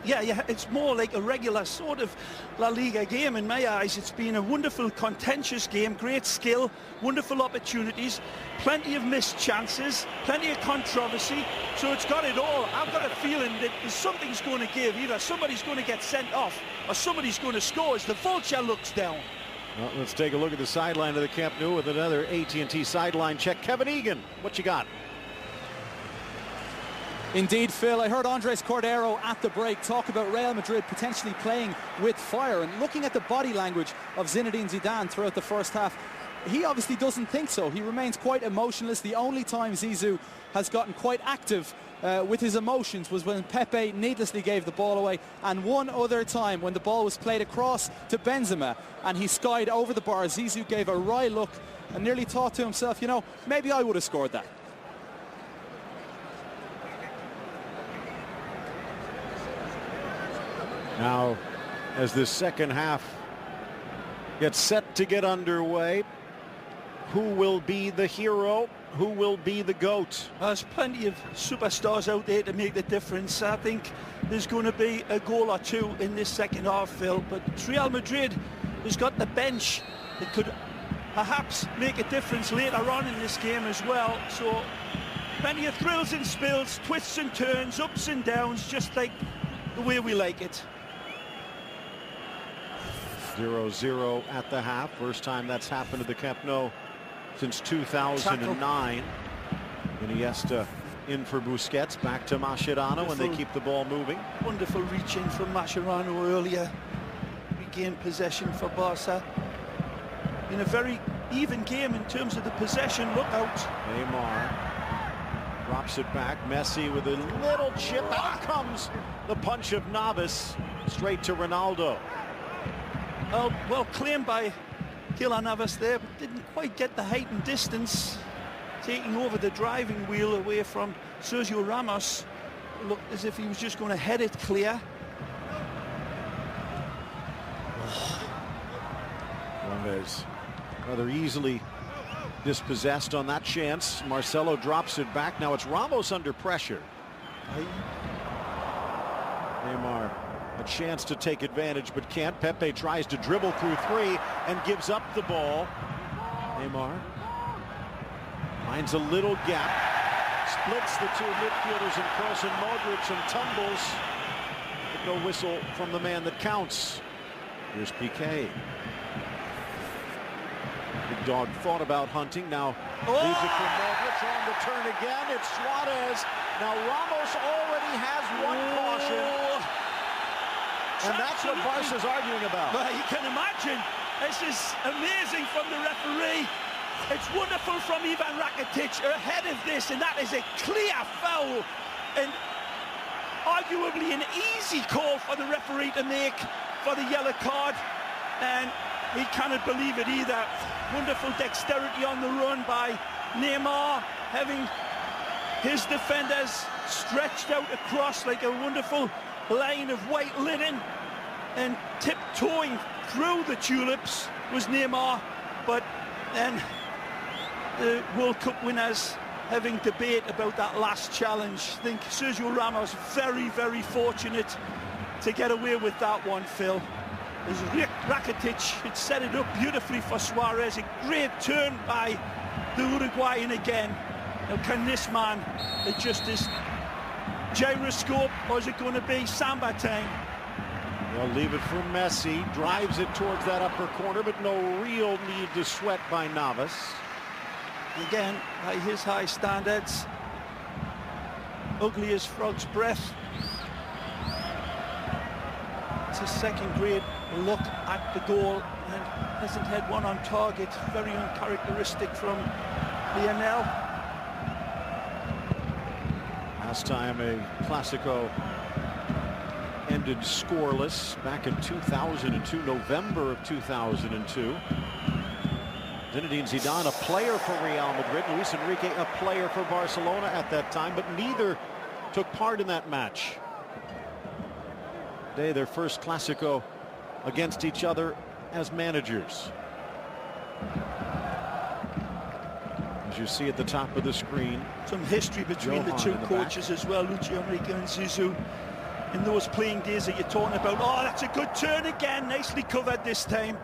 yeah, it's more like a regular sort of La Liga game in my eyes. It's been a wonderful, contentious game, great skill, wonderful opportunities, plenty of missed chances, plenty of controversy. So it's got it all. I've got a feeling that something's going to give. Either somebody's going to get sent off or somebody's going to score as the vulture looks down. Well, let's take a look at the sideline of the Camp Nou with another AT&T sideline check. Kevin Egan, what you got? Indeed, Phil, I heard Andres Cordero at the break talk about Real Madrid potentially playing with fire, and looking at the body language of Zinedine Zidane throughout the first half, he obviously doesn't think so. He remains quite emotionless. The only time Zizou has gotten quite active with his emotions was when Pepe needlessly gave the ball away, and one other time when the ball was played across to Benzema and he skied over the bar. Zizou gave a wry look and nearly thought to himself, you know, maybe I would have scored that. Now, as this second half gets set to get underway, who will be the hero? Who will be the GOAT? There's plenty of superstars out there to make the difference. I think there's going to be a goal or two in this second half, Phil, but Real Madrid has got the bench that could perhaps make a difference later on in this game as well. So plenty of thrills and spills, twists and turns, ups and downs, just like the way we like it. 0-0 at the half. First time that's happened at the Camp Nou since 2009. Iniesta in for Busquets, back to Mascherano, and they keep the ball moving. Wonderful reach in from Mascherano earlier. Regained possession for Barca. In a very even game in terms of the possession. Look out. Neymar drops it back. Messi with a little chip. Out comes the punch of Navas straight to Ronaldo. Well claimed by Keylor Navas there, but didn't quite get the height and distance, taking over the driving wheel away from Sergio Ramos. Looked as if he was just going to head it clear. Alves rather easily dispossessed on that chance. Marcelo drops it back. Now it's Ramos under pressure. Neymar a chance to take advantage but can't. Pepe tries to dribble through three and gives up the ball. Neymar finds a little gap, splits the two midfielders and Kroos and Modric and tumbles, but no whistle from the man that counts. Here's Piqué. Big dog thought about hunting, now leaves it for Modric on the turn again. It's Suarez. Now Ramos already has one caution. And that's what Barca's arguing about. Well, you can imagine. This is amazing from the referee. It's wonderful from Ivan Rakitic ahead of this, and that is a clear foul. And arguably an easy call for the referee to make for the yellow card. And he cannot believe it either. Wonderful dexterity on the run by Neymar, having his defenders stretched out across like a wonderful line of white linen, and tiptoeing through the tulips was Neymar. But then the World Cup winners having debate about that last challenge. I think Sergio Ramos very, very fortunate to get away with that one, Phil. As Rakitic had set it up beautifully for Suarez. A great turn by the Uruguayan again. Now can this man adjust his gyroscope, or is it going to be Samba time? They'll leave it for Messi. Drives it towards that upper corner, but no real need to sweat by Navas. Again, by his high standards, ugly as frog's breath. It's a second-grade look at the goal, and hasn't had one on target. Very uncharacteristic from Lionel. Last time a Clásico ended scoreless back in 2002, November of 2002. Zinedine Zidane, a player for Real Madrid. Luis Enrique, a player for Barcelona at that time, but neither took part in that match. Today, their first Clásico against each other as managers. As you see at the top of the screen, some history between the two coaches as well, Luis Enrique and Zizou. in those playing days that you're talking about. Oh, that's a good turn again. Nicely covered this time.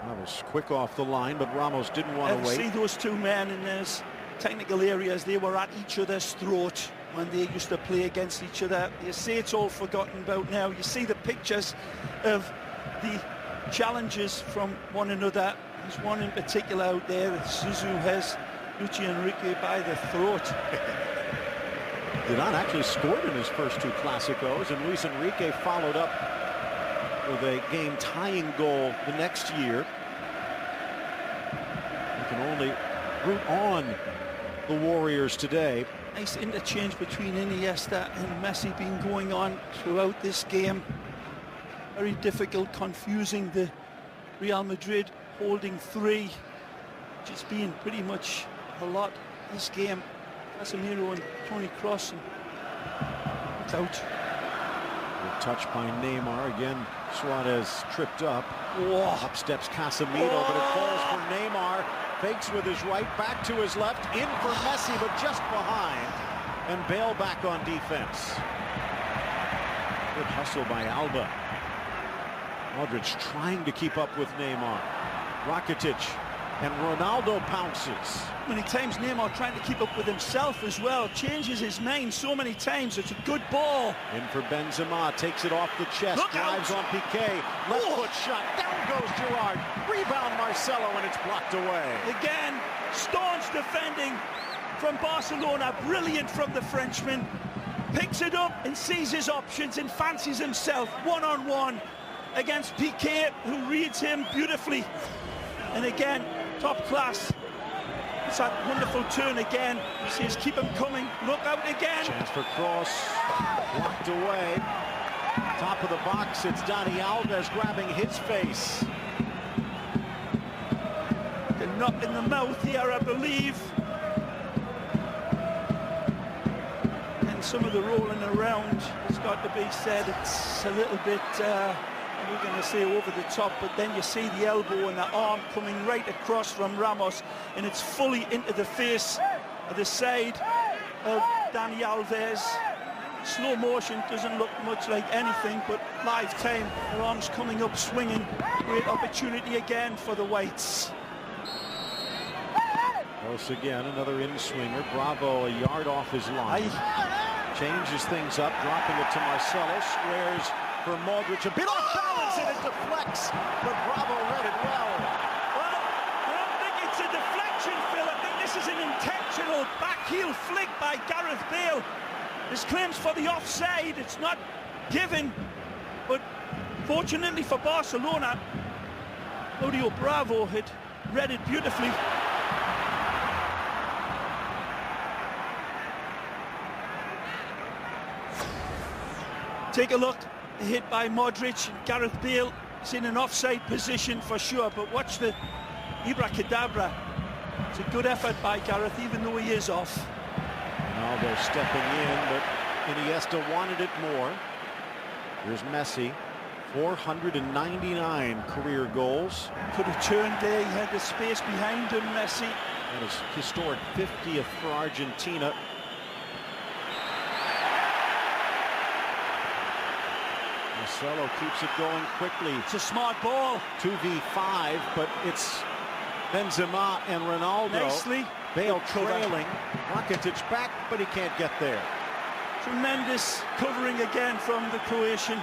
That was quick off the line, but Ramos didn't want to wait. See those two men in those technical areas. They were at each other's throat when they used to play against each other. You see it's all forgotten about now. You see the pictures of the challenges from one another. There's one in particular out there. Zizou has WtchMNw by the throat. Zidane actually scored in his first two Clásicos, and Luis Enrique followed up with a game-tying goal the next year. You can only root on the Warriors today. Nice interchange between Iniesta and Messi been going on throughout this game. Very difficult, confusing. The Real Madrid holding three, which has been pretty much a lot this game. Casemiro and Toni Kroos, and it's out. Good touch by Neymar. Again, Suarez tripped up. Whoa. Up steps Casemiro, but it falls for Neymar. Fakes with his right, back to his left, in for Messi, but just behind. And Bale back on defense. Good hustle by Alba. Modric trying to keep up with Neymar. Rakitic and Ronaldo pounces. Many times Neymar trying to keep up with himself as well. Changes his mind so many times. It's a good ball. In for Benzema, takes it off the chest, Look drives out. on Piqué. Left foot shot, down goes Gerrard. Rebound Marcelo, and it's blocked away. Again, staunch defending from Barcelona. Brilliant from the Frenchman. Picks it up and sees his options and fancies himself one-on-one against Piqué, who reads him beautifully. And again, top class. It's that wonderful turn again. He says, keep him coming. Look out again. Chance for Kroos. Blocked away. Top of the box, it's Dani Alves grabbing his face. The knock in the mouth here, I believe. And some of the rolling around has got to be said. It's a little bit, we're going to say over the top, but then you see the elbow and the arm coming right across from Ramos, and it's fully into the face of the side of Dani Alves. Slow motion, doesn't look much like anything, but live time, her arms coming up swinging. Great opportunity again for the Whites. Close again, another in-swinger. Bravo a yard off his line. Changes things up, dropping it to Marcelo. Squares for Modric. A bit off balance, and it deflects, but Bravo read it well. Well, I don't think it's a deflection, Phil. I think this is an intentional backheel flick by Gareth Bale. His claims for the offside, it's not given, but fortunately for Barcelona, Claudio Bravo had read it beautifully. Take a look, hit by Modric. Gareth Bale is in an offside position for sure, but watch the Ibracadabra. It's a good effort by Gareth, even though he is off. Ronaldo stepping in, but Iniesta wanted it more. Here's Messi, 499 career goals. Could have turned there, he had the space behind him, Messi. That is historic 50th for Argentina. Marcelo keeps it going quickly. It's a smart ball. 2v5, but it's Benzema and Ronaldo. Nicely. Bale trailing. Rakitic back, but he can't get there. Tremendous covering again from the Croatian.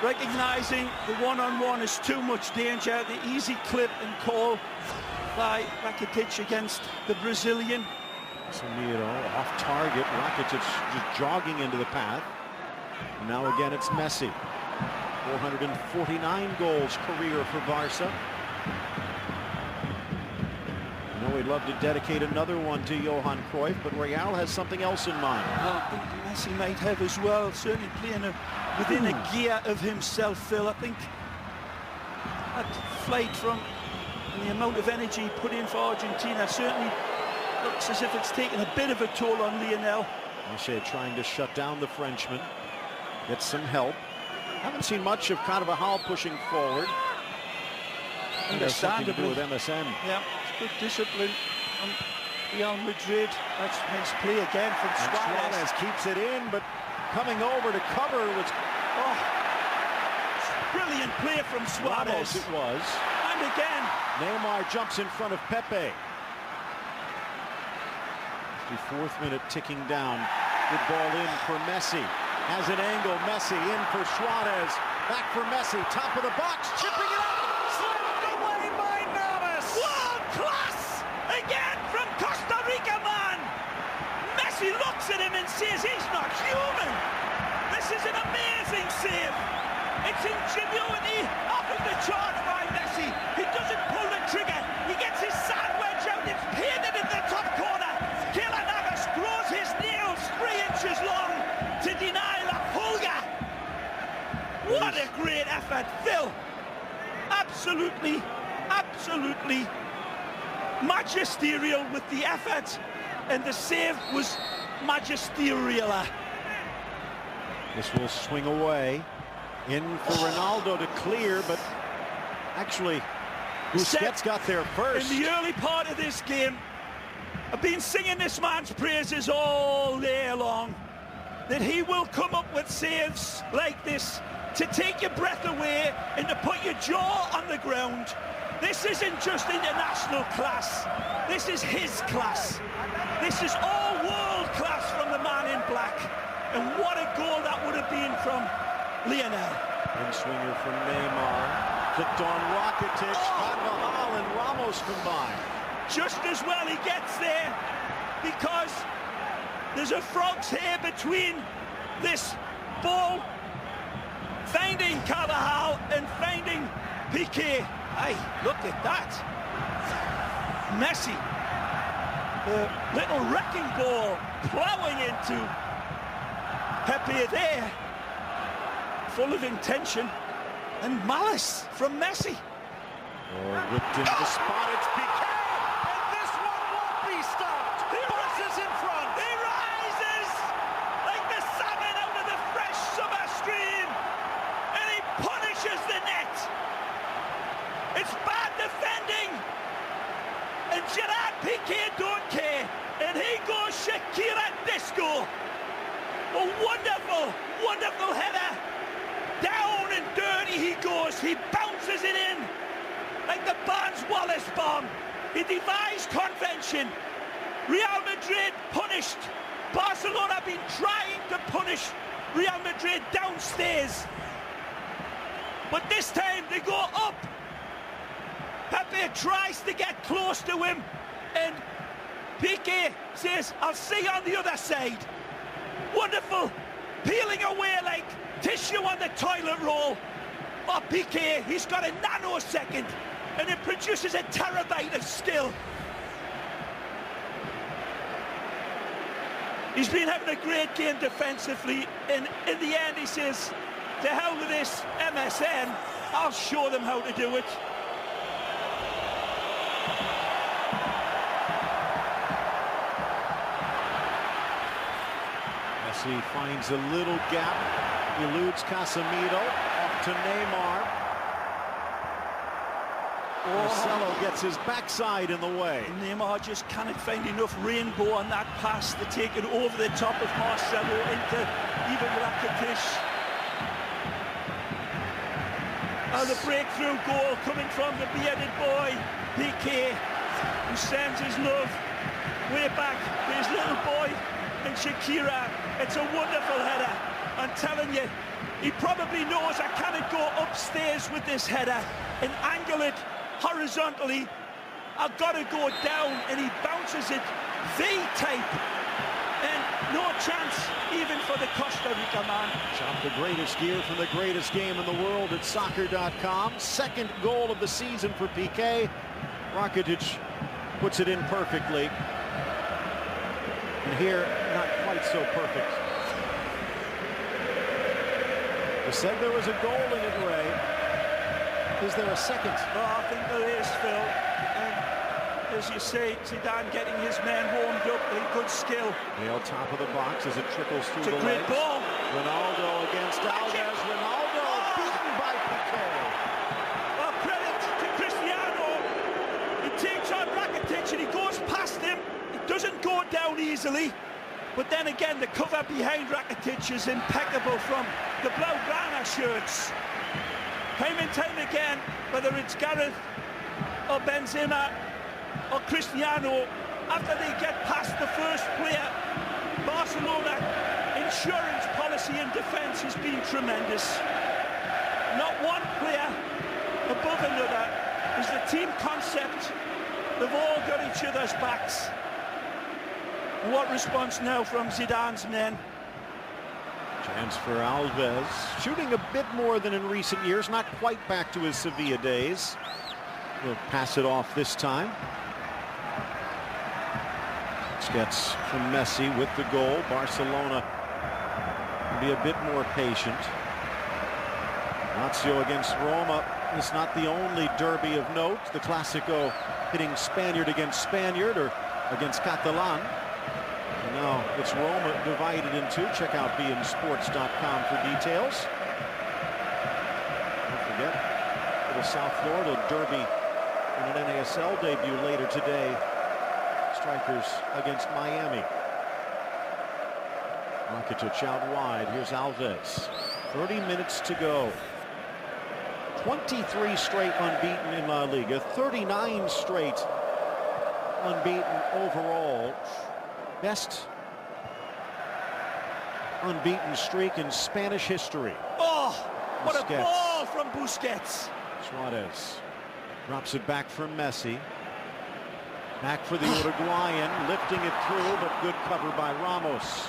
Recognizing the one-on-one is too much danger. The easy clip and call by Rakitic against the Brazilian. Casemiro off target. Rakitic just jogging into the path. Now again it's Messi. 449 goals career for Barca. I know we'd love to dedicate another one to Johan Cruyff, but Real has something else in mind. I think Messi might have as well, certainly playing within a gear of himself, Phil. I think that flight from and the amount of energy put in for Argentina certainly looks as if it's taken a bit of a toll on Lionel. Messi trying to shut down the Frenchman. Get some help. Haven't seen much of Carvajal pushing forward. Understandably. To do with MSN. Yeah, it's good discipline from Real Madrid. That's nice play again from Suarez. Suarez keeps it in, but coming over to cover was brilliant play from Suarez. Ramos it was. And again, Neymar jumps in front of Pepe. 54th minute ticking down. Good ball in for Messi. Has an angle. Messi in for Suarez. Back for Messi. Top of the box. Chipping it up. Slipped away by Navas. world class again from Costa Rica, man. Messi looks at him and says he's not human. This is an amazing save. It's ingenuity off of the charts by Messi. He doesn't pull the trigger. He gets his sandwich out. It's painted in the top corner. Keylor Navas grows his nails 3 inches long to deny La Pulga. What a great effort, Phil. Absolutely, absolutely magisterial with the effort, and the save was magisterial. This will swing away. In for Ronaldo to clear, but actually Busquets got there first. In the early part of this game, I've been singing this man's praises all day long, that he will come up with saves like this to take your breath away and to put your jaw on the ground. This isn't just international class, this is his class. This is all world class from the man in black. And what a goal that would have been from Lionel. In swinger from Neymar. Flicked on Rakitic. Carvajal and Ramos combined. Just as well he gets there, because there's a frog's hair between this ball finding Carvajal and finding Piqué. Hey, look at that. Messi, the little wrecking ball plowing into Pepe there, full of intention and malice from Messi. Whipped into the spot, it's Piqué, and this one won't be stopped. He rises in front. He rises like the salmon out of the fresh summer stream, and he punishes the net. It's bad defending, and Gerard Piqué don't care, and he goes Shakira disco. A wonderful, wonderful header. Down and dirty he goes. He bounces it in like the Barnes Wallace bomb. He defies convention. Real Madrid punished. Barcelona have been trying to punish Real Madrid downstairs. But this time they go up. Pepe tries to get close to him, and Piqué says, I'll see you on the other side. Wonderful, peeling away like tissue on the toilet roll. Oh, Piqué, he's got a nanosecond, and it produces a terabyte of skill. He's been having a great game defensively, and in the end he says, to hell with this MSN, I'll show them how to do it. Messi finds a little gap, eludes Casemiro, off to Neymar. Marcelo gets his backside in the way. Neymar just cannot find enough rainbow on that pass to take it over the top of Marcelo into even Rakitic. The breakthrough goal coming from the bearded boy, Piqué, who sends his love way back to his little boy and Shakira. It's a wonderful header. I'm telling you, he probably knows I cannot go upstairs with this header and angle it horizontally. I've got to go down, and he bounces it V-type, and no chance even for the Costa Rica man. Shop the greatest gear from the greatest game in the world at soccer.com. Second goal of the season for Piqué. Rakitic puts it in perfectly. And here, not quite so perfect. You said there was a goal in it, Ray. Is there a second? Oh, I think there is, Phil. And as you say, Zidane getting his men warmed up with good skill. Nail top of the box as it trickles through It's the a great legs. ball. Ronaldo against Alves. Ronaldo beaten by Piqué. Well, credit to Cristiano. He takes on Rakitic and he goes past him. It doesn't go down easily. But then again, the cover behind Rakitic is impeccable from the Blaugrana shirts. Time and time again, whether it's Gareth or Benzema or Cristiano, after they get past the first player, Barcelona insurance policy and defence has been tremendous. Not one player above another. Is the team concept. They've all got each other's backs. And what response now from Zidane's men? Chance for Alves, shooting a bit more than in recent years, not quite back to his Sevilla days. He'll pass it off this time. Gets from Messi with the goal. Barcelona will be a bit more patient. Lazio against Roma is not the only derby of note. The Clásico hitting Spaniard against Spaniard or against Catalan. And now it's Roma divided in two. Check out beInSports.com for details. Don't forget, little South Florida derby in an NASL debut later today. Strikers against Miami. Rakitic out wide. Here's Alves. 30 minutes to go. 23 straight unbeaten in La Liga. 39 straight unbeaten overall. Best unbeaten streak in Spanish history. Oh, what Busquets. a ball from Busquets. Suarez drops it back from Messi. Back for the Uruguayan, lifting it through, but good cover by Ramos.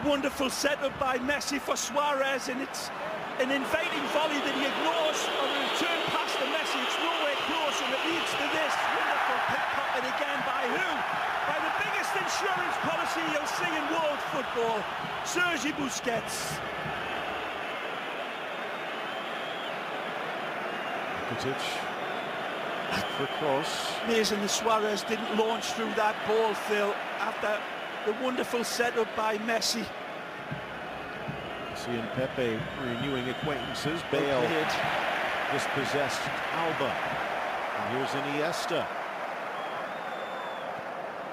Wonderful setup by Messi for Suarez, and it's an inviting volley that he ignores on a return pass to Messi. It's nowhere close, and it leads to this wonderful pickpocket again by who? By the biggest insurance policy you'll see in world football, Sergi Busquets. Rakitic. Back for Kroos. Amazing that Suarez didn't launch through that ball, Phil, after the wonderful setup by Messi. Messi and Pepe renewing acquaintances. Bale dispossessed Alba. And here's Iniesta.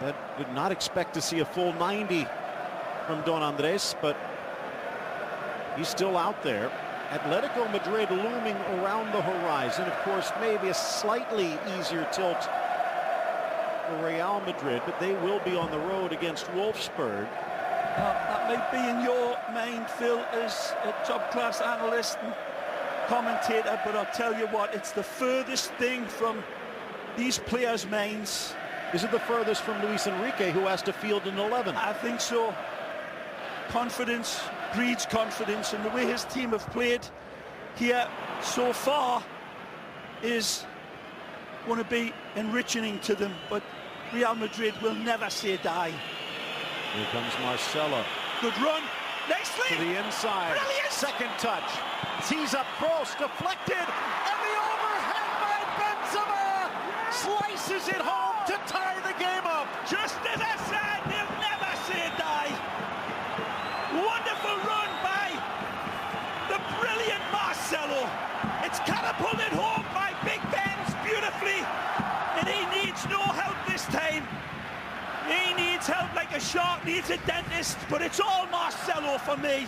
That did not expect to see a full 90 from Don Andres, but he's still out there. Atletico Madrid looming around the horizon. Of course, maybe a slightly easier tilt for Real Madrid, but they will be on the road against Wolfsburg. That may be in your mind, Phil, as a top-class analyst and commentator, but I'll tell you what, it's the furthest thing from these players' minds. Is it the furthest from Luis Enrique, who has to field an 11? I think so. Confidence breeds confidence, and the way his team have played here so far is going to be enriching to them, but Real Madrid will never say die. Here comes Marcelo. Good run. Nicely. To the inside. Brilliant. Second touch. Tees up Kroos. Deflected. And the overhead by Benzema. Slices it home to tie the game up. Just as I said, they'll never say die. Wonderful run by the brilliant Marcelo. It's catapulted home by Big Benz beautifully. And he needs no help this time. He needs help like a shark needs a dentist, but it's all Marcelo for me.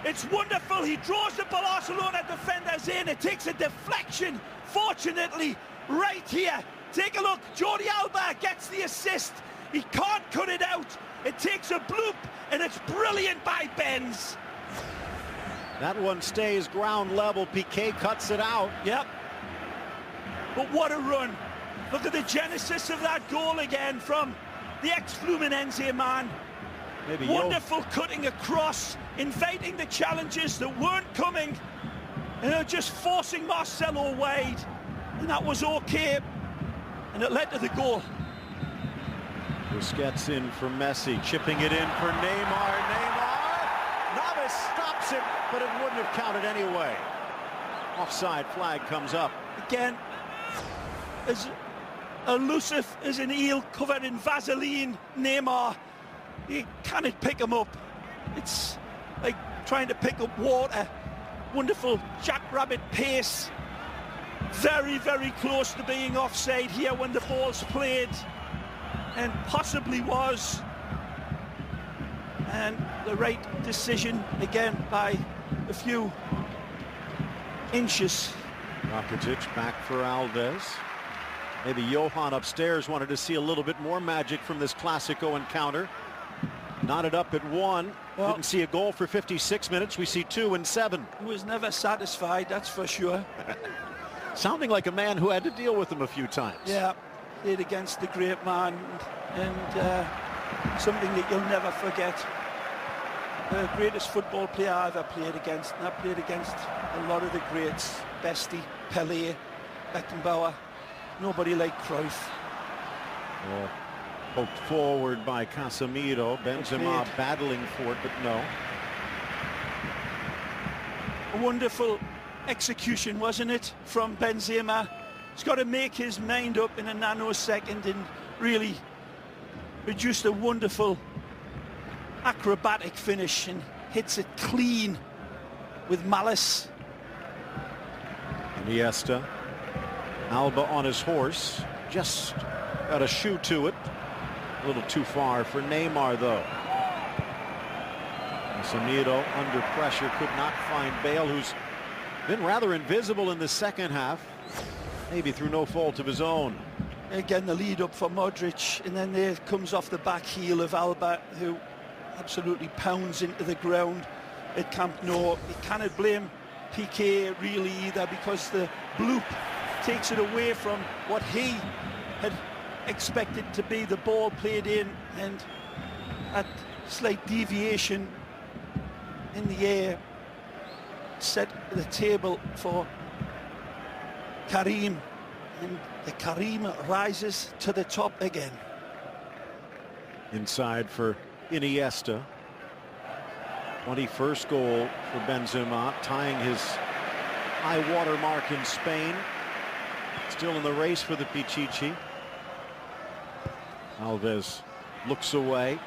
It's wonderful. He draws the Barcelona defenders in. It takes a deflection, fortunately, right here. Take a look. Jordi Alba gets the assist. He can't cut it out. It takes a bloop, and it's brilliant by Benz. That one stays ground level. Piqué cuts it out. Yep. But what a run. Look at the genesis of that goal again from the ex-Fluminense man. Maybe wonderful cutting across, inviting the challenges that weren't coming, and they're just forcing Marcelo wide, and that was okay, and it led to the goal. Busquets in for Messi, chipping it in for Neymar. Navas stops it, but it wouldn't have counted anyway. Offside flag comes up. Again, as elusive as an eel covered in Vaseline, Neymar, you cannot pick him up. It's like trying to pick up water. Wonderful jackrabbit pace. Very, very close to being offside here when the ball's played, and possibly was. and the right decision again by a few inches. Rakitic back for Alves. Maybe Johan upstairs wanted to see a little bit more magic from this Clasico encounter. Knotted up at 1. Well, didn't see a goal for 56 minutes. We see 2 in 7. He was never satisfied, that's for sure. Sounding like a man who had to deal with him a few times. Yeah, played against the great man, and something that you'll never forget. The greatest football player I ever played against, and I played against a lot of the greats. Bestie, Pelé, Beckenbauer, nobody like Cruyff. Oh, poked forward by Casemiro. Benzema battling for it, but no. A wonderful execution, wasn't it, from Benzema? He's got to make his mind up in a nanosecond and really produced a wonderful acrobatic finish and hits it clean with malice. Iniesta. Alba on his horse. Just got a shoe to it. A little too far for Neymar, though. Casemiro under pressure, could not find Bale, who's been rather invisible in the second half, maybe through no fault of his own. Again, the lead up for Modric, and then there comes off the back heel of Alba, who absolutely pounds into the ground at Camp Nou. You cannot blame Piqué really either, because the bloop takes it away from what he had expected to be the ball played in, and that slight deviation in the air set the table for Karim, and the Karim rises to the top again. Inside for Iniesta. 21st goal for Benzema, tying his high water mark in Spain. Still in the race for the Pichichi. Alves looks away,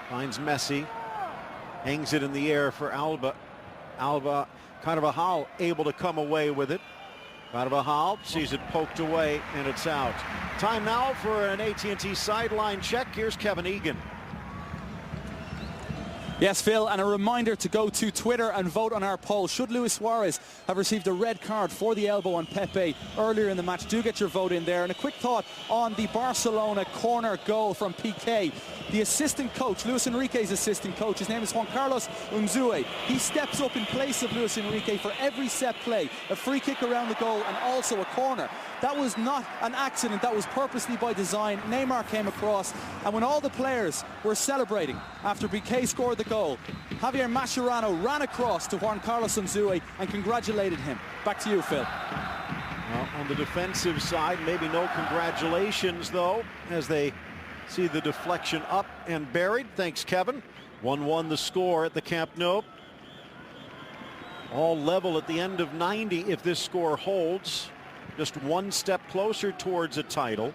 finds Messi, hangs it in the air for Alba. Alba, Carvajal able to come away with it. Carvajal sees it poked away, and it's out. Time now for an AT&T sideline check. Here's Kevin Egan. Yes, Phil, and a reminder to go to Twitter and vote on our poll. Should Luis Suarez have received a red card for the elbow on Pepe earlier in the match? Do get your vote in there. And a quick thought on the Barcelona corner goal from Piqué. The assistant coach, Luis Enrique's assistant coach, his name is Juan Carlos Unzue. He steps up in place of Luis Enrique for every set play. A free kick around the goal and also a corner. That was not an accident, that was purposely by design. Neymar came across, and when all the players were celebrating after Piqué scored the goal, Javier Mascherano ran across to Juan Carlos Unzue and congratulated him. Back to you, Phil. Well, on the defensive side, maybe no congratulations, though, as they see the deflection up and buried. Thanks, Kevin. 1-1 the score at the Camp Nou. All level at the end of 90 if this score holds. Just one step closer towards a title.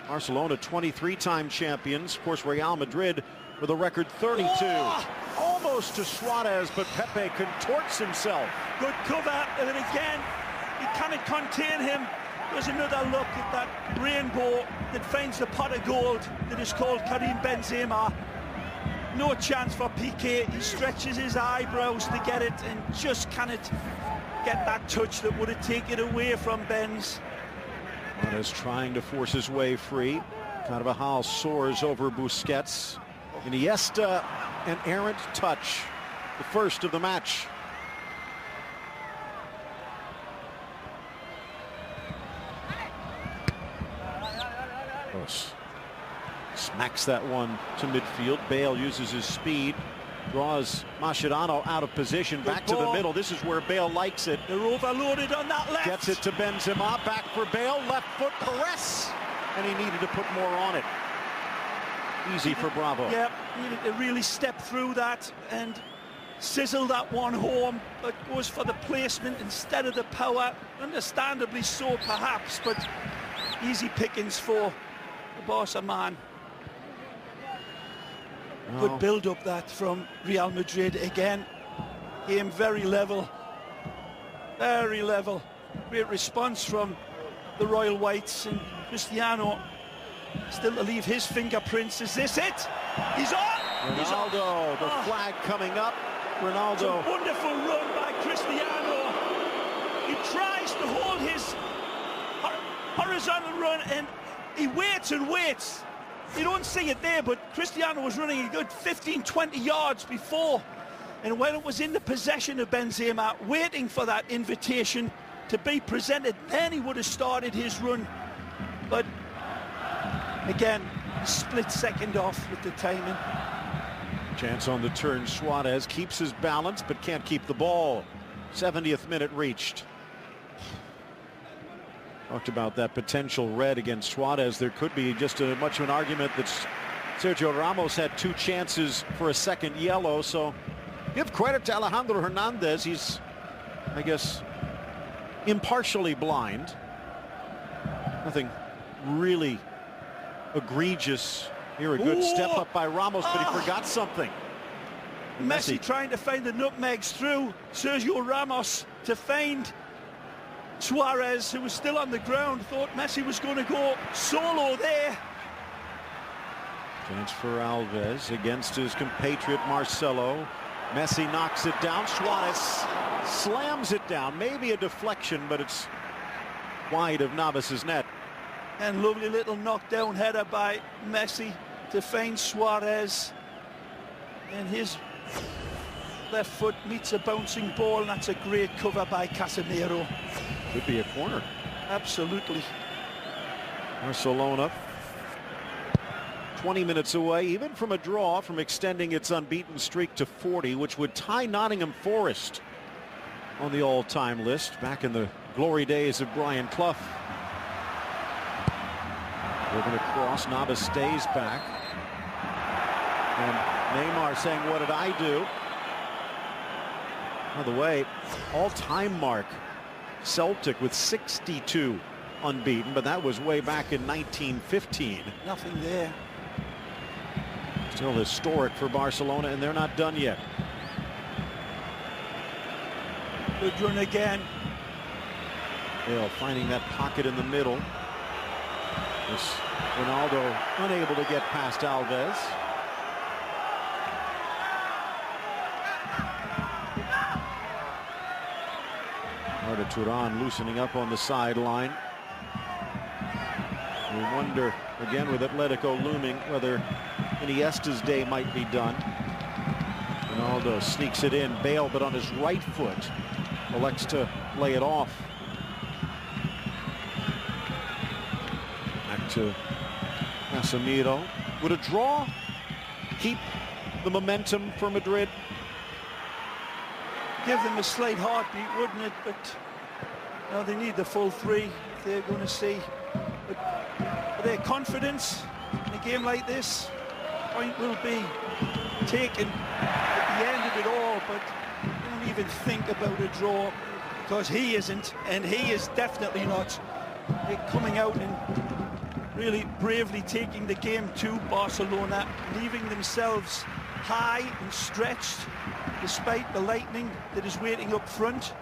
Barcelona 23-time champions. Of course, Real Madrid with a record 32. Oh! Almost to Suarez, but Pepe contorts himself. Good cover, and then again, he cannot contain him. There's another look at that rainbow that finds the pot of gold that is called Karim Benzema. No chance for Piqué. He stretches his eyebrows to get it and just cannot get that touch that would have taken it away from Benz. Suarez trying to force his way free. Carvajal soars over Busquets. Iniesta, an errant touch. The first of the match. Smacks that one to midfield. Bale uses his speed, draws Mascherano out of position, back to the middle. This is where Bale likes it. They're overloaded on that left. Gets it to Benzema, back for Bale, left foot press, and he needed to put more on it. Easy for Bravo. Yeah, needed to really step through that and sizzle that one home, but goes for the placement instead of the power. Understandably so, perhaps, but easy pickings for the Barca man. Good build-up that from Real Madrid again. Game very level. Very level. Great response from the Royal Whites, and Cristiano still to leave his fingerprints. Is this it? He's on! Ronaldo, the flag coming up. Ronaldo. It's a wonderful run by Cristiano. He tries to hold his horizontal run and he waits and waits. You don't see it there, but Cristiano was running a good 15-20 yards before. And when it was in the possession of Benzema, waiting for that invitation to be presented, then he would have started his run. But again, a split second off with the timing. Chance on the turn. Suarez keeps his balance but can't keep the ball. 70th minute reached. Talked about that potential red against Suarez. There could be just as much of an argument that Sergio Ramos had 2 chances for a second yellow. So give credit to Alejandro Hernandez. He's, I guess, impartially blind. Nothing really egregious. Here a good step up by Ramos, but he forgot something. Messi trying to find the nutmegs through Sergio Ramos to find Suarez, who was still on the ground. Thought Messi was going to go solo there. Chance for Alves against his compatriot Marcelo. Messi knocks it down. Suarez slams it down. Maybe a deflection, but it's wide of Navas's net. And lovely little knockdown header by Messi to find Suarez. And his left foot meets a bouncing ball, and that's a great cover by Casemiro. Could be a corner. Absolutely. Barcelona 20 minutes away even from a draw from extending its unbeaten streak to 40, which would tie Nottingham Forest on the all-time list back in the glory days of Brian Clough. Looking across, Navas stays back. And Neymar saying, what did I do? By the way, all-time mark, Celtic with 62 unbeaten, but that was way back in 1915. Nothing there. Still historic for Barcelona, and they're not done yet. Good run again. Bale finding that pocket in the middle. This Ronaldo unable to get past Alves. Arda Turan loosening up on the sideline. We wonder again with Atletico looming whether Iniesta's day might be done. Ronaldo sneaks it in. Bale, but on his right foot, elects to lay it off. Back to Casemiro. Would a draw keep the momentum for Madrid? Give them a slight heartbeat, wouldn't it? But no, they need the full 3 if they're going to see. But their confidence in a game like this, point will be taken at the end of it all. But don't even think about a draw, because he isn't, and he is definitely not. They're coming out and really bravely taking the game to Barcelona, leaving themselves high and stretched despite the lightning that is waiting up front.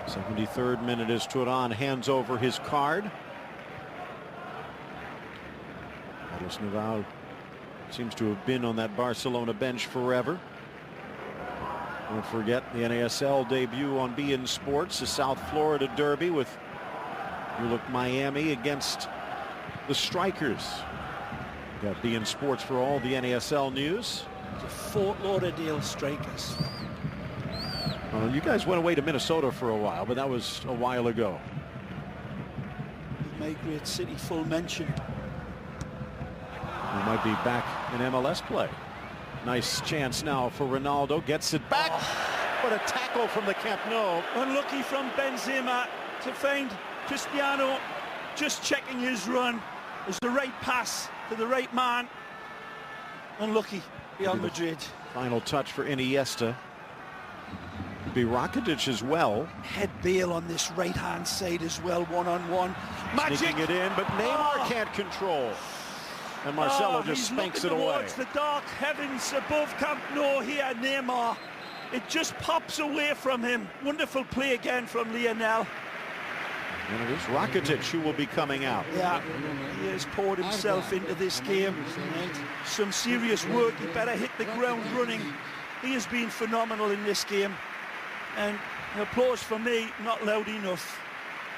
73rd minute as Turan hands over his card. WtchMNw seems to have been on that Barcelona bench forever. Don't forget the NASL debut on beIN Sports, the South Florida Derby with Miami against the Strikers. Got beIN Sports for all the NASL news. The Fort Lauderdale Strikers. You guys went away to Minnesota for a while, but that was a while ago. My great city, full mention. We might be back in MLS play. Nice chance now for Ronaldo. Gets it back. What a tackle from the Camp Nou. Unlucky from Benzema to find Cristiano just checking his run. It was the right pass to the right man. Unlucky beyond Madrid. Final touch for Iniesta. Could be Rakitic as well. Head Bale on this right-hand side as well, one-on-one. Magic! Sneaking it in, but Neymar can't control. And Marcelo just spanks it away. Towards the dark heavens above Camp Nou here, Neymar. It just pops away from him. Wonderful play again from Lionel. And it is Rakitic who will be coming out. Yeah, he has poured himself into this game. And some serious work. He better hit the ground running. He has been phenomenal in this game. And an applause for me, not loud enough.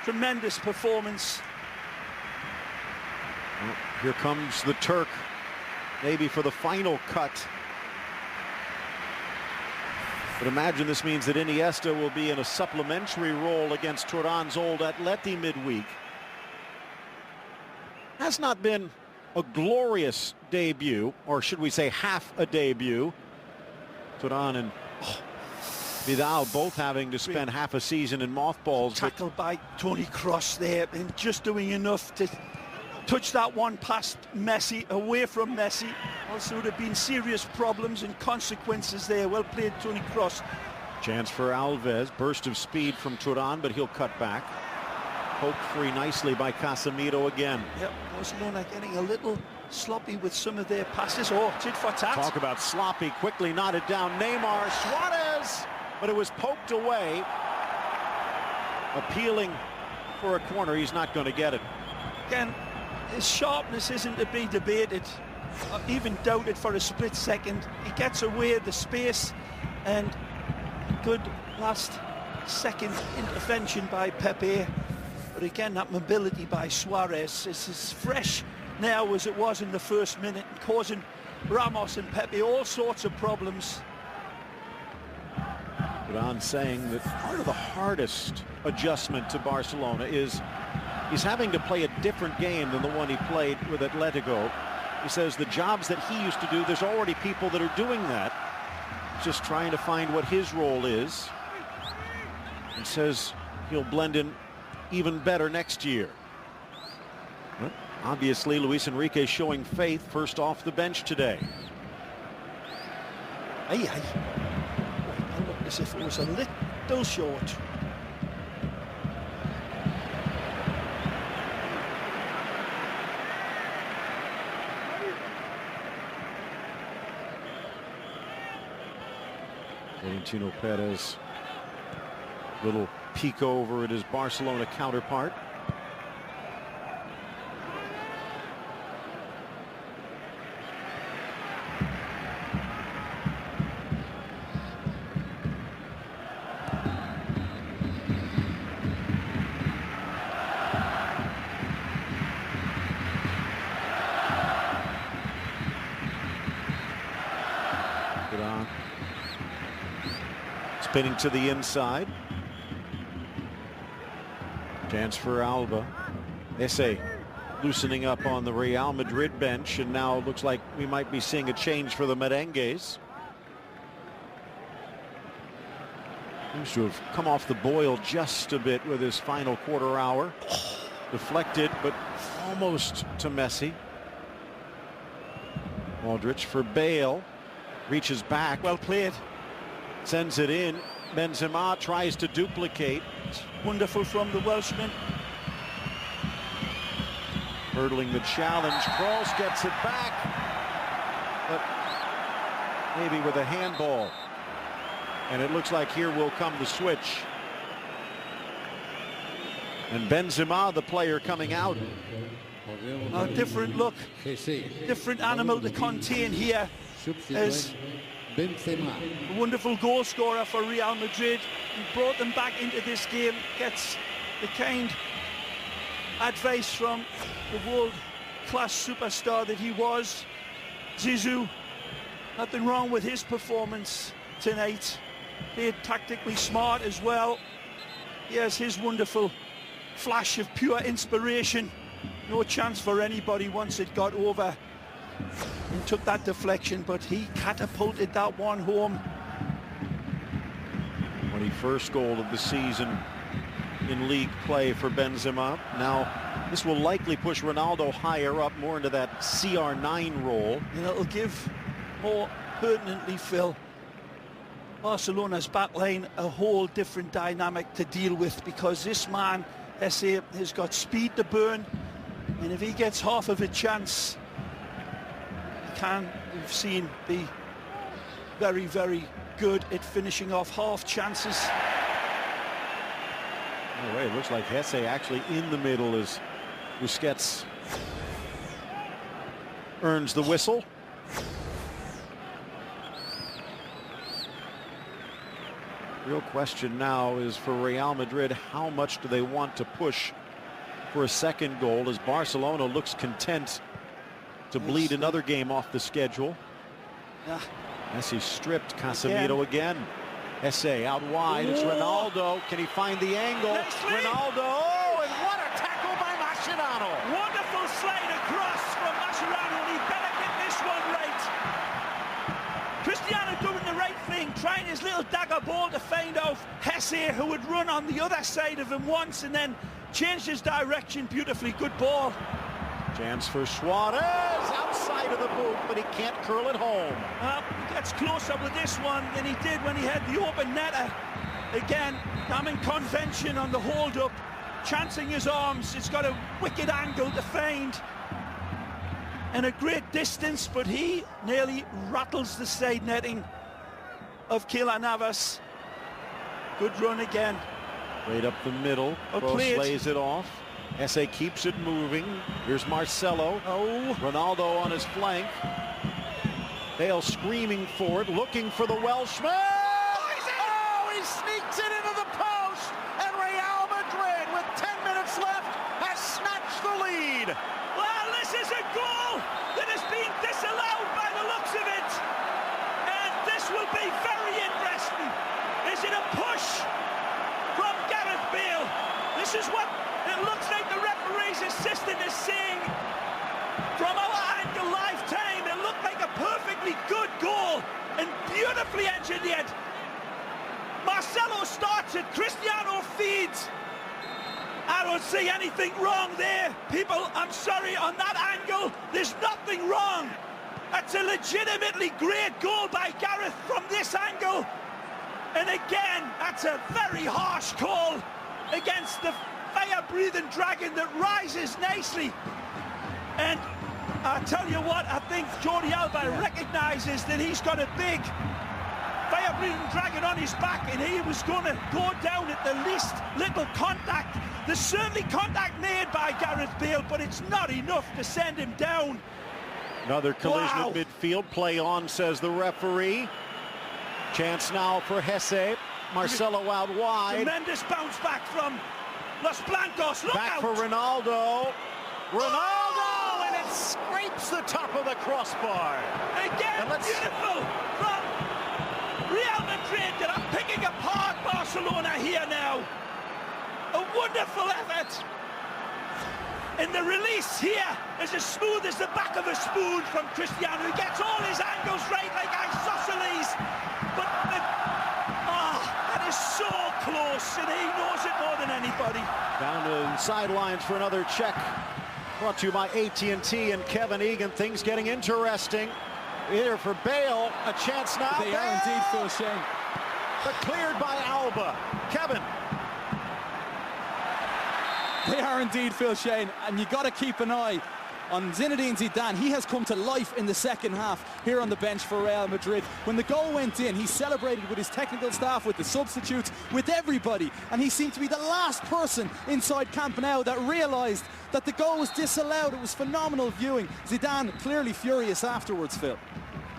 Tremendous performance. Well, here comes the Turk, maybe for the final cut. But imagine this means that Iniesta will be in a supplementary role against Turan's old Atleti midweek. Has not been a glorious debut, or should we say half a debut. Turan and Vidal both having to spend half a season in mothballs. Tackled by Toni Kroos there, and just doing enough to touch that one past Messi, away from Messi. Also would have been serious problems and consequences there. Well played, Toni Kroos. Chance for Alves, burst of speed from Turan, but he'll cut back. Poked free nicely by Casemiro again. Yep, Barcelona getting a little sloppy with some of their passes. Oh, tit for tat. Talk about sloppy, quickly knotted down. Neymar, Suarez, but it was poked away. Appealing for a corner, he's not going to get it. Again, his sharpness isn't to be debated, even doubted for a split second. He gets away the space, and good last second intervention by Pepe. But again, that mobility by Suarez is as fresh now as it was in the first minute, causing Ramos and Pepe all sorts of problems. Turan saying that part of the hardest adjustment to Barcelona is he's having to play a different game than the one he played with Atletico. He says the jobs that he used to do, there's already people that are doing that. Just trying to find what his role is. And says he'll blend in even better next year. Well, obviously, Luis Enrique showing faith first off the bench today. Aye. It looked as if it was a little short. Florentino Perez, little peek over at his Barcelona counterpart. Spinning to the inside. Chance for Alba. Esse loosening up on the Real Madrid bench, and now it looks like we might be seeing a change for the Merengues. Seems to have come off the boil just a bit with his final quarter hour. Deflected, but almost to Messi. Modric for Bale. Reaches back. Well played. Sends it in. Benzema tries to duplicate. Wonderful from the Welshman. Hurdling the challenge. Kroos gets it back. But maybe with a handball. And it looks like here will come the switch. And Benzema, the player coming out. A different look. Different animal to contain here. As a wonderful goal scorer for Real Madrid. He brought them back into this game. Gets the kind advice from the world-class superstar that he was. Zizou, nothing wrong with his performance tonight. Played tactically smart as well. He has his wonderful flash of pure inspiration. No chance for anybody once it got over. And took that deflection, but he catapulted that one home. 21st goal of the season in league play for Benzema. Now, this will likely push Ronaldo higher up, more into that CR9 role. And it'll give more pertinently, Phil, Barcelona's backline a whole different dynamic to deal with, because this man, Esse, has got speed to burn, and if he gets half of a chance, we've seen, be very, very good at finishing off half chances. No way, it looks like Hesse actually in the middle as Busquets earns the whistle. Real question now is for Real Madrid, how much do they want to push for a second goal as Barcelona looks content to bleed another game off the schedule. Yeah. Messi stripped Casemiro again. Hesse out wide. It's Ronaldo. Can he find the angle? Ronaldo. Oh, and what a tackle by McChinnano. Wonderful slide across from Mascherano. He better get this one right. Cristiano doing the right thing, trying his little dagger ball to find off Hesse, who would run on the other side of him once and then changed his direction beautifully. Good ball. Chance for Suarez outside of the boot, but he can't curl it home. He gets closer with this one than he did when he had the open netter. Again, damning convention on the hold-up, chancing his arms. It's got a wicked angle to find and a great distance, but he nearly rattles the side netting of Keylor Navas. Good run again. Right up the middle. Kroos lays it off. Hesse keeps it moving. Here's Marcelo. Oh. Ronaldo on his flank. Bale screaming for it, looking for the Welshman. Oh, he sneaks it into the post. And Real Madrid, with 10 minutes left, has snatched the lead. Well, this is a goal that has been disallowed by the looks of it. And this will be very interesting. Is it a push from Gareth Bale? This is what it looks like the referee's assistant is saying. From our angle lifetime, it looked like a perfectly good goal and beautifully engineered. Marcelo starts it, Cristiano feeds. I don't see anything wrong there. People, I'm sorry, on that angle, there's nothing wrong. That's a legitimately great goal by Gareth from this angle. And again, that's a very harsh call against the fire-breathing dragon that rises nicely. And I tell you what, I think Jordi Alba recognises that he's got a big fire-breathing dragon on his back, and he was going to go down at the least little contact. There's certainly contact made by Gareth Bale, but it's not enough to send him down. Another collision at midfield. Play on, says the referee. Chance now for Hesse. Marcelo out wide. Tremendous bounce back from Los Blancos. Look back out. For Ronaldo. Ronaldo, and it scrapes the top of the crossbar. Again, beautiful from Real Madrid that are picking apart Barcelona here now. A wonderful effort. And the release here is as smooth as the back of a spoon from Cristiano. He gets all his angles right like isosceles. But that is so close, and he knows it more than anybody. Down to the sidelines for another check. Brought to you by AT&T and Kevin Egan. Things getting interesting. Here for Bale. A chance now. They are indeed, Phil Shane. But cleared by Alba. Kevin. They are indeed, Phil Shane, and you got to keep an eye on Zinedine Zidane. He has come to life in the second half here on the bench for Real Madrid. When the goal went in, he celebrated with his technical staff, with the substitutes, with everybody, and he seemed to be the last person inside Camp Nou that realised that the goal was disallowed. It was phenomenal viewing. Zidane clearly furious afterwards, Phil.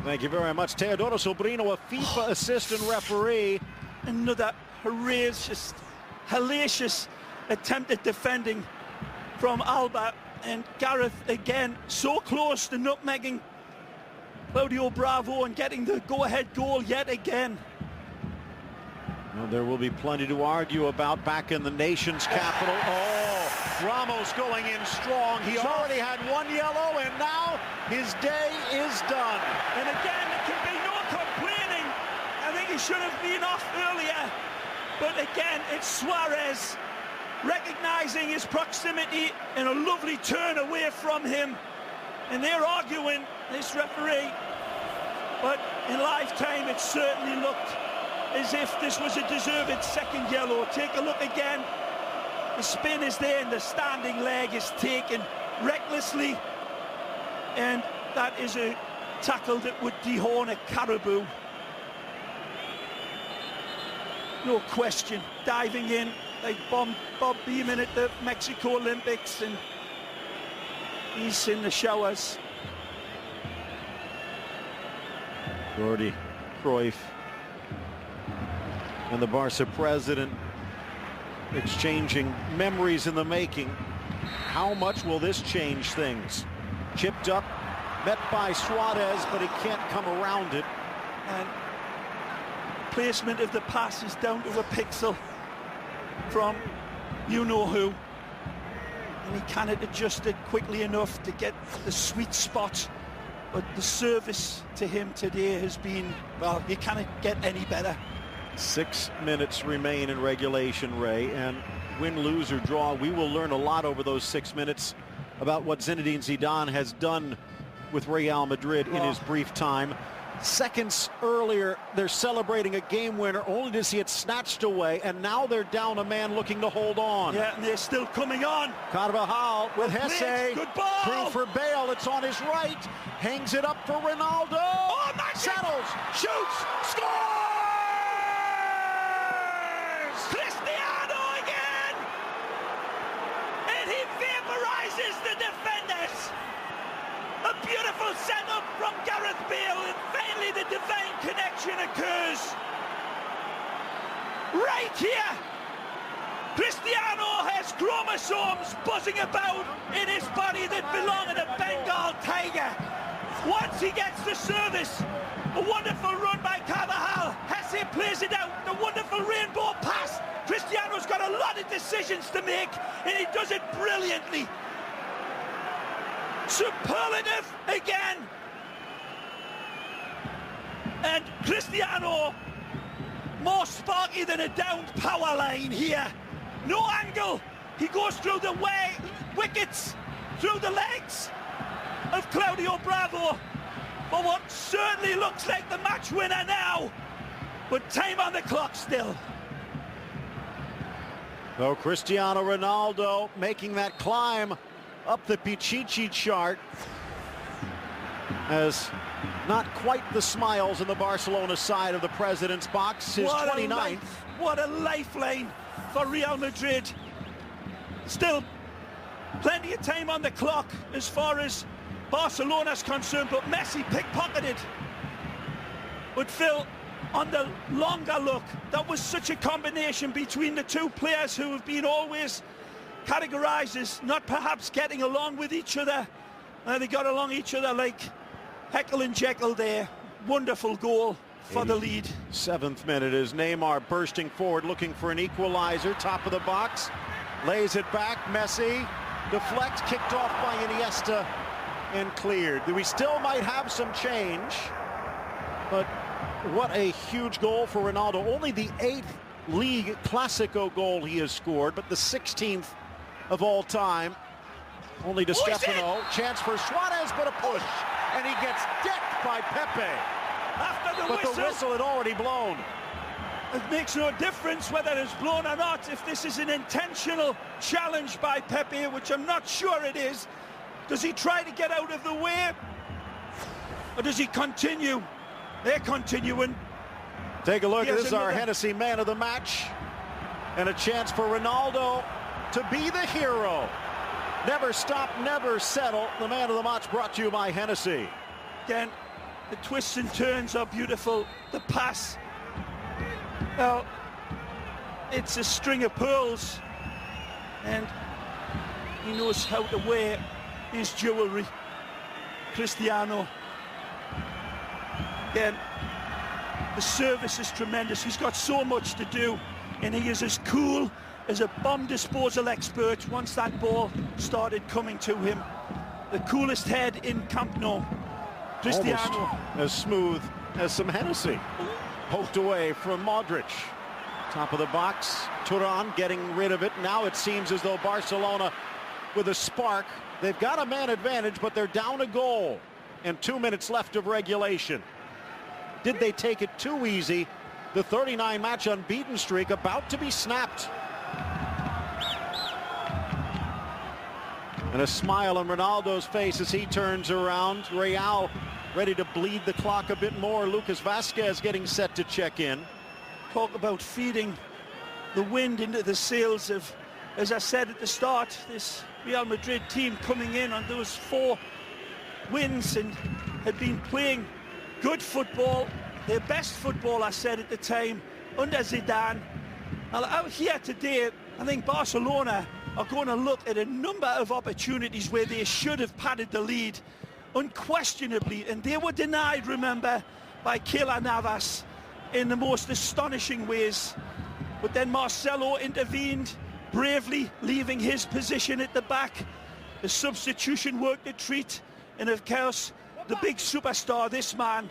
Thank you very much. Teodoro Sobrino, a FIFA assistant referee. Another hellacious attempt at defending from Alba, and Gareth again so close to nutmegging Claudio Bravo and getting the go-ahead goal yet again. Well, there will be plenty to argue about back in the nation's capital. Oh, Ramos going in strong. He already had one yellow, and now his day is done. And again, there can be no complaining. I think he should have been off earlier. But again, it's Suarez recognizing his proximity and a lovely turn away from him. And they're arguing, this referee. But in lifetime, it certainly looked as if this was a deserved second yellow. Take a look again. The spin is there and the standing leg is taken recklessly. And that is a tackle that would dehorn a caribou. No question. Diving in like Bob Beamon at the Mexico Olympics, and he's in the showers. Jordi Cruyff and the Barca president exchanging memories in the making. How much will this change things? Chipped up, met by Suarez, but he can't come around it. And placement of the pass is down to a pixel from you-know-who. And he cannot adjust it quickly enough to get the sweet spot. But the service to him today has been, well, you cannot get any better. 6 minutes remain in regulation, Ray, and win, lose, or draw, we will learn a lot over those 6 minutes about what Zinedine Zidane has done with Real Madrid in his brief time. Seconds earlier, they're celebrating a game winner only to see it snatched away, and now they're down a man looking to hold on. Yeah, and they're still coming on. Carvajal with Hesse. Good ball. Through for Bale. It's on his right. Hangs it up for Ronaldo. Oh, settles. Shoots. Scores! Cristiano again! And he vaporizes the defenders. A beautiful setup from Gareth Bale, and finally the divine connection occurs. Right here, Cristiano has chromosomes buzzing about in his body that belong in a Bengal tiger. Once he gets the service, a wonderful run by Carvajal. Hesse plays it out, the wonderful rainbow pass. Cristiano's got a lot of decisions to make, and he does it brilliantly. Superlative again. And Cristiano, more sparky than a downed power line here. No angle. He goes through the wickets, through the legs of Claudio Bravo for what certainly looks like the match winner now. But time on the clock still. So Cristiano Ronaldo making that climb up the Pichichi chart as not quite the smiles in the Barcelona side of the president's box. His 29th. What a lifeline for Real Madrid. Still plenty of time on the clock as far as Barcelona's concerned, but Messi pickpocketed. But Phil, on the longer look, that was such a combination between the two players who have been always categorized as not perhaps getting along with each other. They got along each other like Heckle and Jekyll there. Wonderful goal for the lead. 7th minute is Neymar bursting forward looking for an equalizer. Top of the box, lays it back. Messi deflects, kicked off by Iniesta and cleared. We still might have some change, but what a huge goal for Ronaldo. Only the 8th League Clasico goal he has scored, but the 16th of all time. Only to Stefano. Chance for Suarez, but a push. And he gets decked by Pepe. After the but whistle. The whistle had already blown. It makes no difference whether it's blown or not. If this is an intentional challenge by Pepe, which I'm not sure it is, does he try to get out of the way? Or does he continue? They're continuing. Take a look. This is our Hennessy man of the match. And a chance for Ronaldo to be the hero. Never stop, never settle. The man of the match brought to you by Hennessy. Again, the twists and turns are beautiful. The pass. Now, it's a string of pearls. And he knows how to wear his jewelry. Cristiano. Again, the service is tremendous. He's got so much to do. And he is as cool as a bomb disposal expert once that ball started coming to him. The coolest head in Camp Nou. Cristiano. Almost as smooth as some Hennessy. Poked away from Modric. Top of the box. Turan getting rid of it. Now it seems as though Barcelona with a spark. They've got a man advantage, but they're down a goal. And 2 minutes left of regulation. Did they take it too easy? The 39-match unbeaten streak about to be snapped. And a smile on Ronaldo's face as he turns around. Real ready to bleed the clock a bit more. Lucas Vazquez getting set to check in. Talk about feeding the wind into the sails of, as I said at the start, this Real Madrid team coming in on those 4 wins and had been playing good football, their best football, I said at the time, under Zidane. Now, out here today, I think Barcelona are going to look at a number of opportunities where they should have padded the lead, unquestionably, and they were denied, remember, by Keylor Navas in the most astonishing ways. But then Marcelo intervened, bravely leaving his position at the back. The substitution worked a treat, and of course, the big superstar, this man,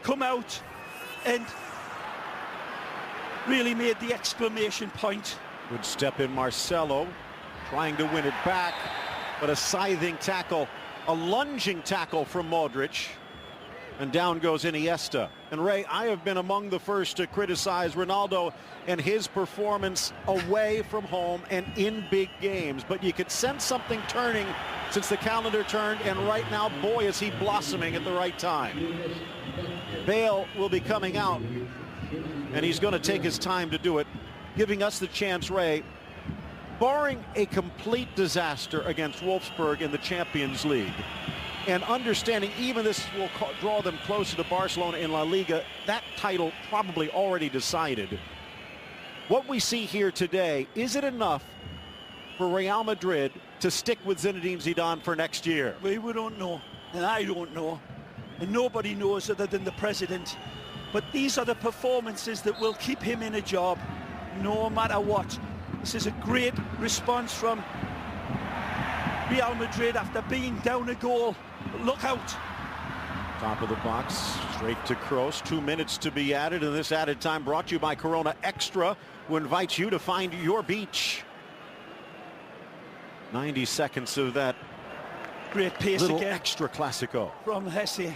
come out and really made the exclamation point. Good step in Marcelo, trying to win it back, but a scything tackle, a lunging tackle from Modric, and down goes Iniesta. And Ray, I have been among the first to criticize Ronaldo and his performance away from home and in big games, but you could sense something turning since the calendar turned, and right now, boy, is he blossoming at the right time. Bale will be coming out, and he's going to take his time to do it, giving us the chance, Ray, barring a complete disaster against Wolfsburg in the Champions League, and understanding even this will draw them closer to Barcelona in La Liga, that title probably already decided. What we see here today, is it enough for Real Madrid to stick with Zinedine Zidane for next year? We don't know, and I don't know, and nobody knows other than the president. But these are the performances that will keep him in a job, no matter what. This is a great response from Real Madrid after being down a goal. But look out. Top of the box, straight to Kroos. 2 minutes to be added, and this added time brought to you by Corona Extra, who invites you to find your beach. 90 seconds of that great pace little again. Extra Classico. From Hesse.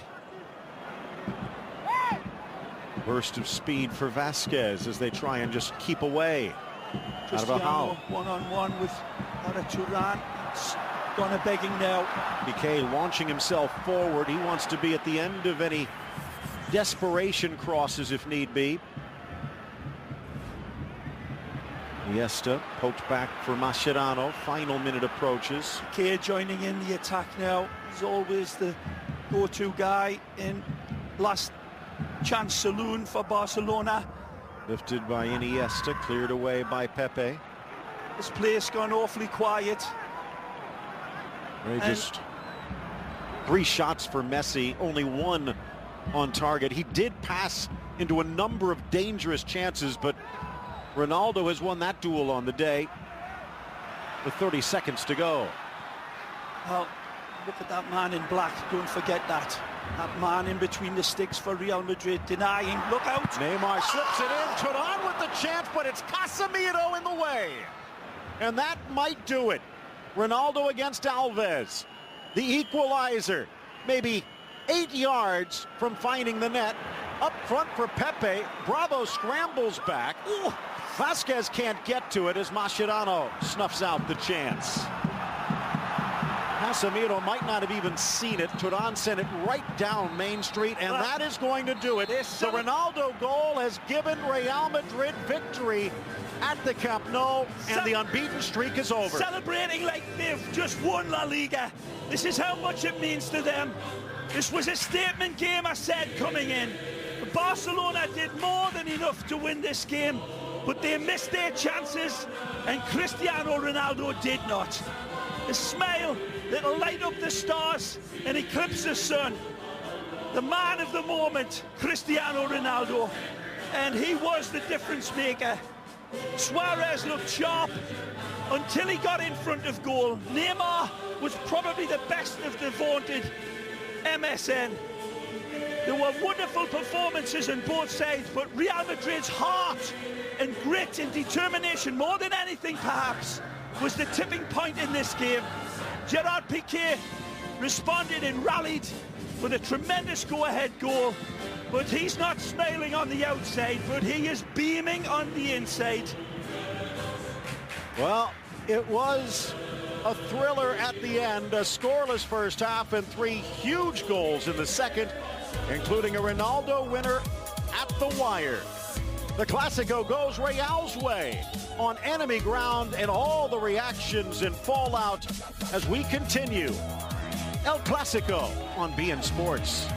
Burst of speed for Vasquez as they try and just keep away. Cristiano one-on-one with Turan. Gonna begging now. Piqué launching himself forward. He wants to be at the end of any desperation crosses if need be. Iniesta poked back for Mascherano. Final minute approaches. Piqué joining in the attack now. He's always the go-to guy in last chance saloon for Barcelona. Lifted by Iniesta, cleared away by Pepe. This place gone awfully quiet. Just 3 shots for Messi, only 1 on target. He did pass into a number of dangerous chances, but Ronaldo has won that duel on the day with 30 seconds to go. Well, look at that man in black. Don't forget that. That man in between the sticks for Real Madrid, denying. Look out. Neymar slips it in. Turan with the chance, but it's Casemiro in the way. And that might do it. Ronaldo against Alves. The equalizer. Maybe 8 yards from finding the net. Up front for Pepe. Bravo scrambles back. Ooh, Vasquez can't get to it as Mascherano snuffs out the chance. Casemiro might not have even seen it. Turan sent it right down Main Street, and that is going to do it. The Ronaldo goal has given Real Madrid victory at the Camp Nou, and the unbeaten streak is over. Celebrating like they've just won La Liga. This is how much it means to them. This was a statement game, I said, coming in. Barcelona did more than enough to win this game, but they missed their chances, and Cristiano Ronaldo did not. A smile that'll light up the stars and eclipse the sun. The man of the moment, Cristiano Ronaldo, and he was the difference maker. Suarez looked sharp until he got in front of goal. Neymar was probably the best of the vaunted MSN. There were wonderful performances on both sides, but Real Madrid's heart and grit and determination, more than anything perhaps, was the tipping point in this game. Gerard Piqué responded and rallied with a tremendous go-ahead goal, but he's not smiling on the outside, but he is beaming on the inside. Well, it was a thriller at the end, a scoreless first half and 3 huge goals in the second, including a Ronaldo winner at the wire. The Clasico goes Real's way on enemy ground, and all the reactions and fallout as we continue. El Clasico on BN Sports.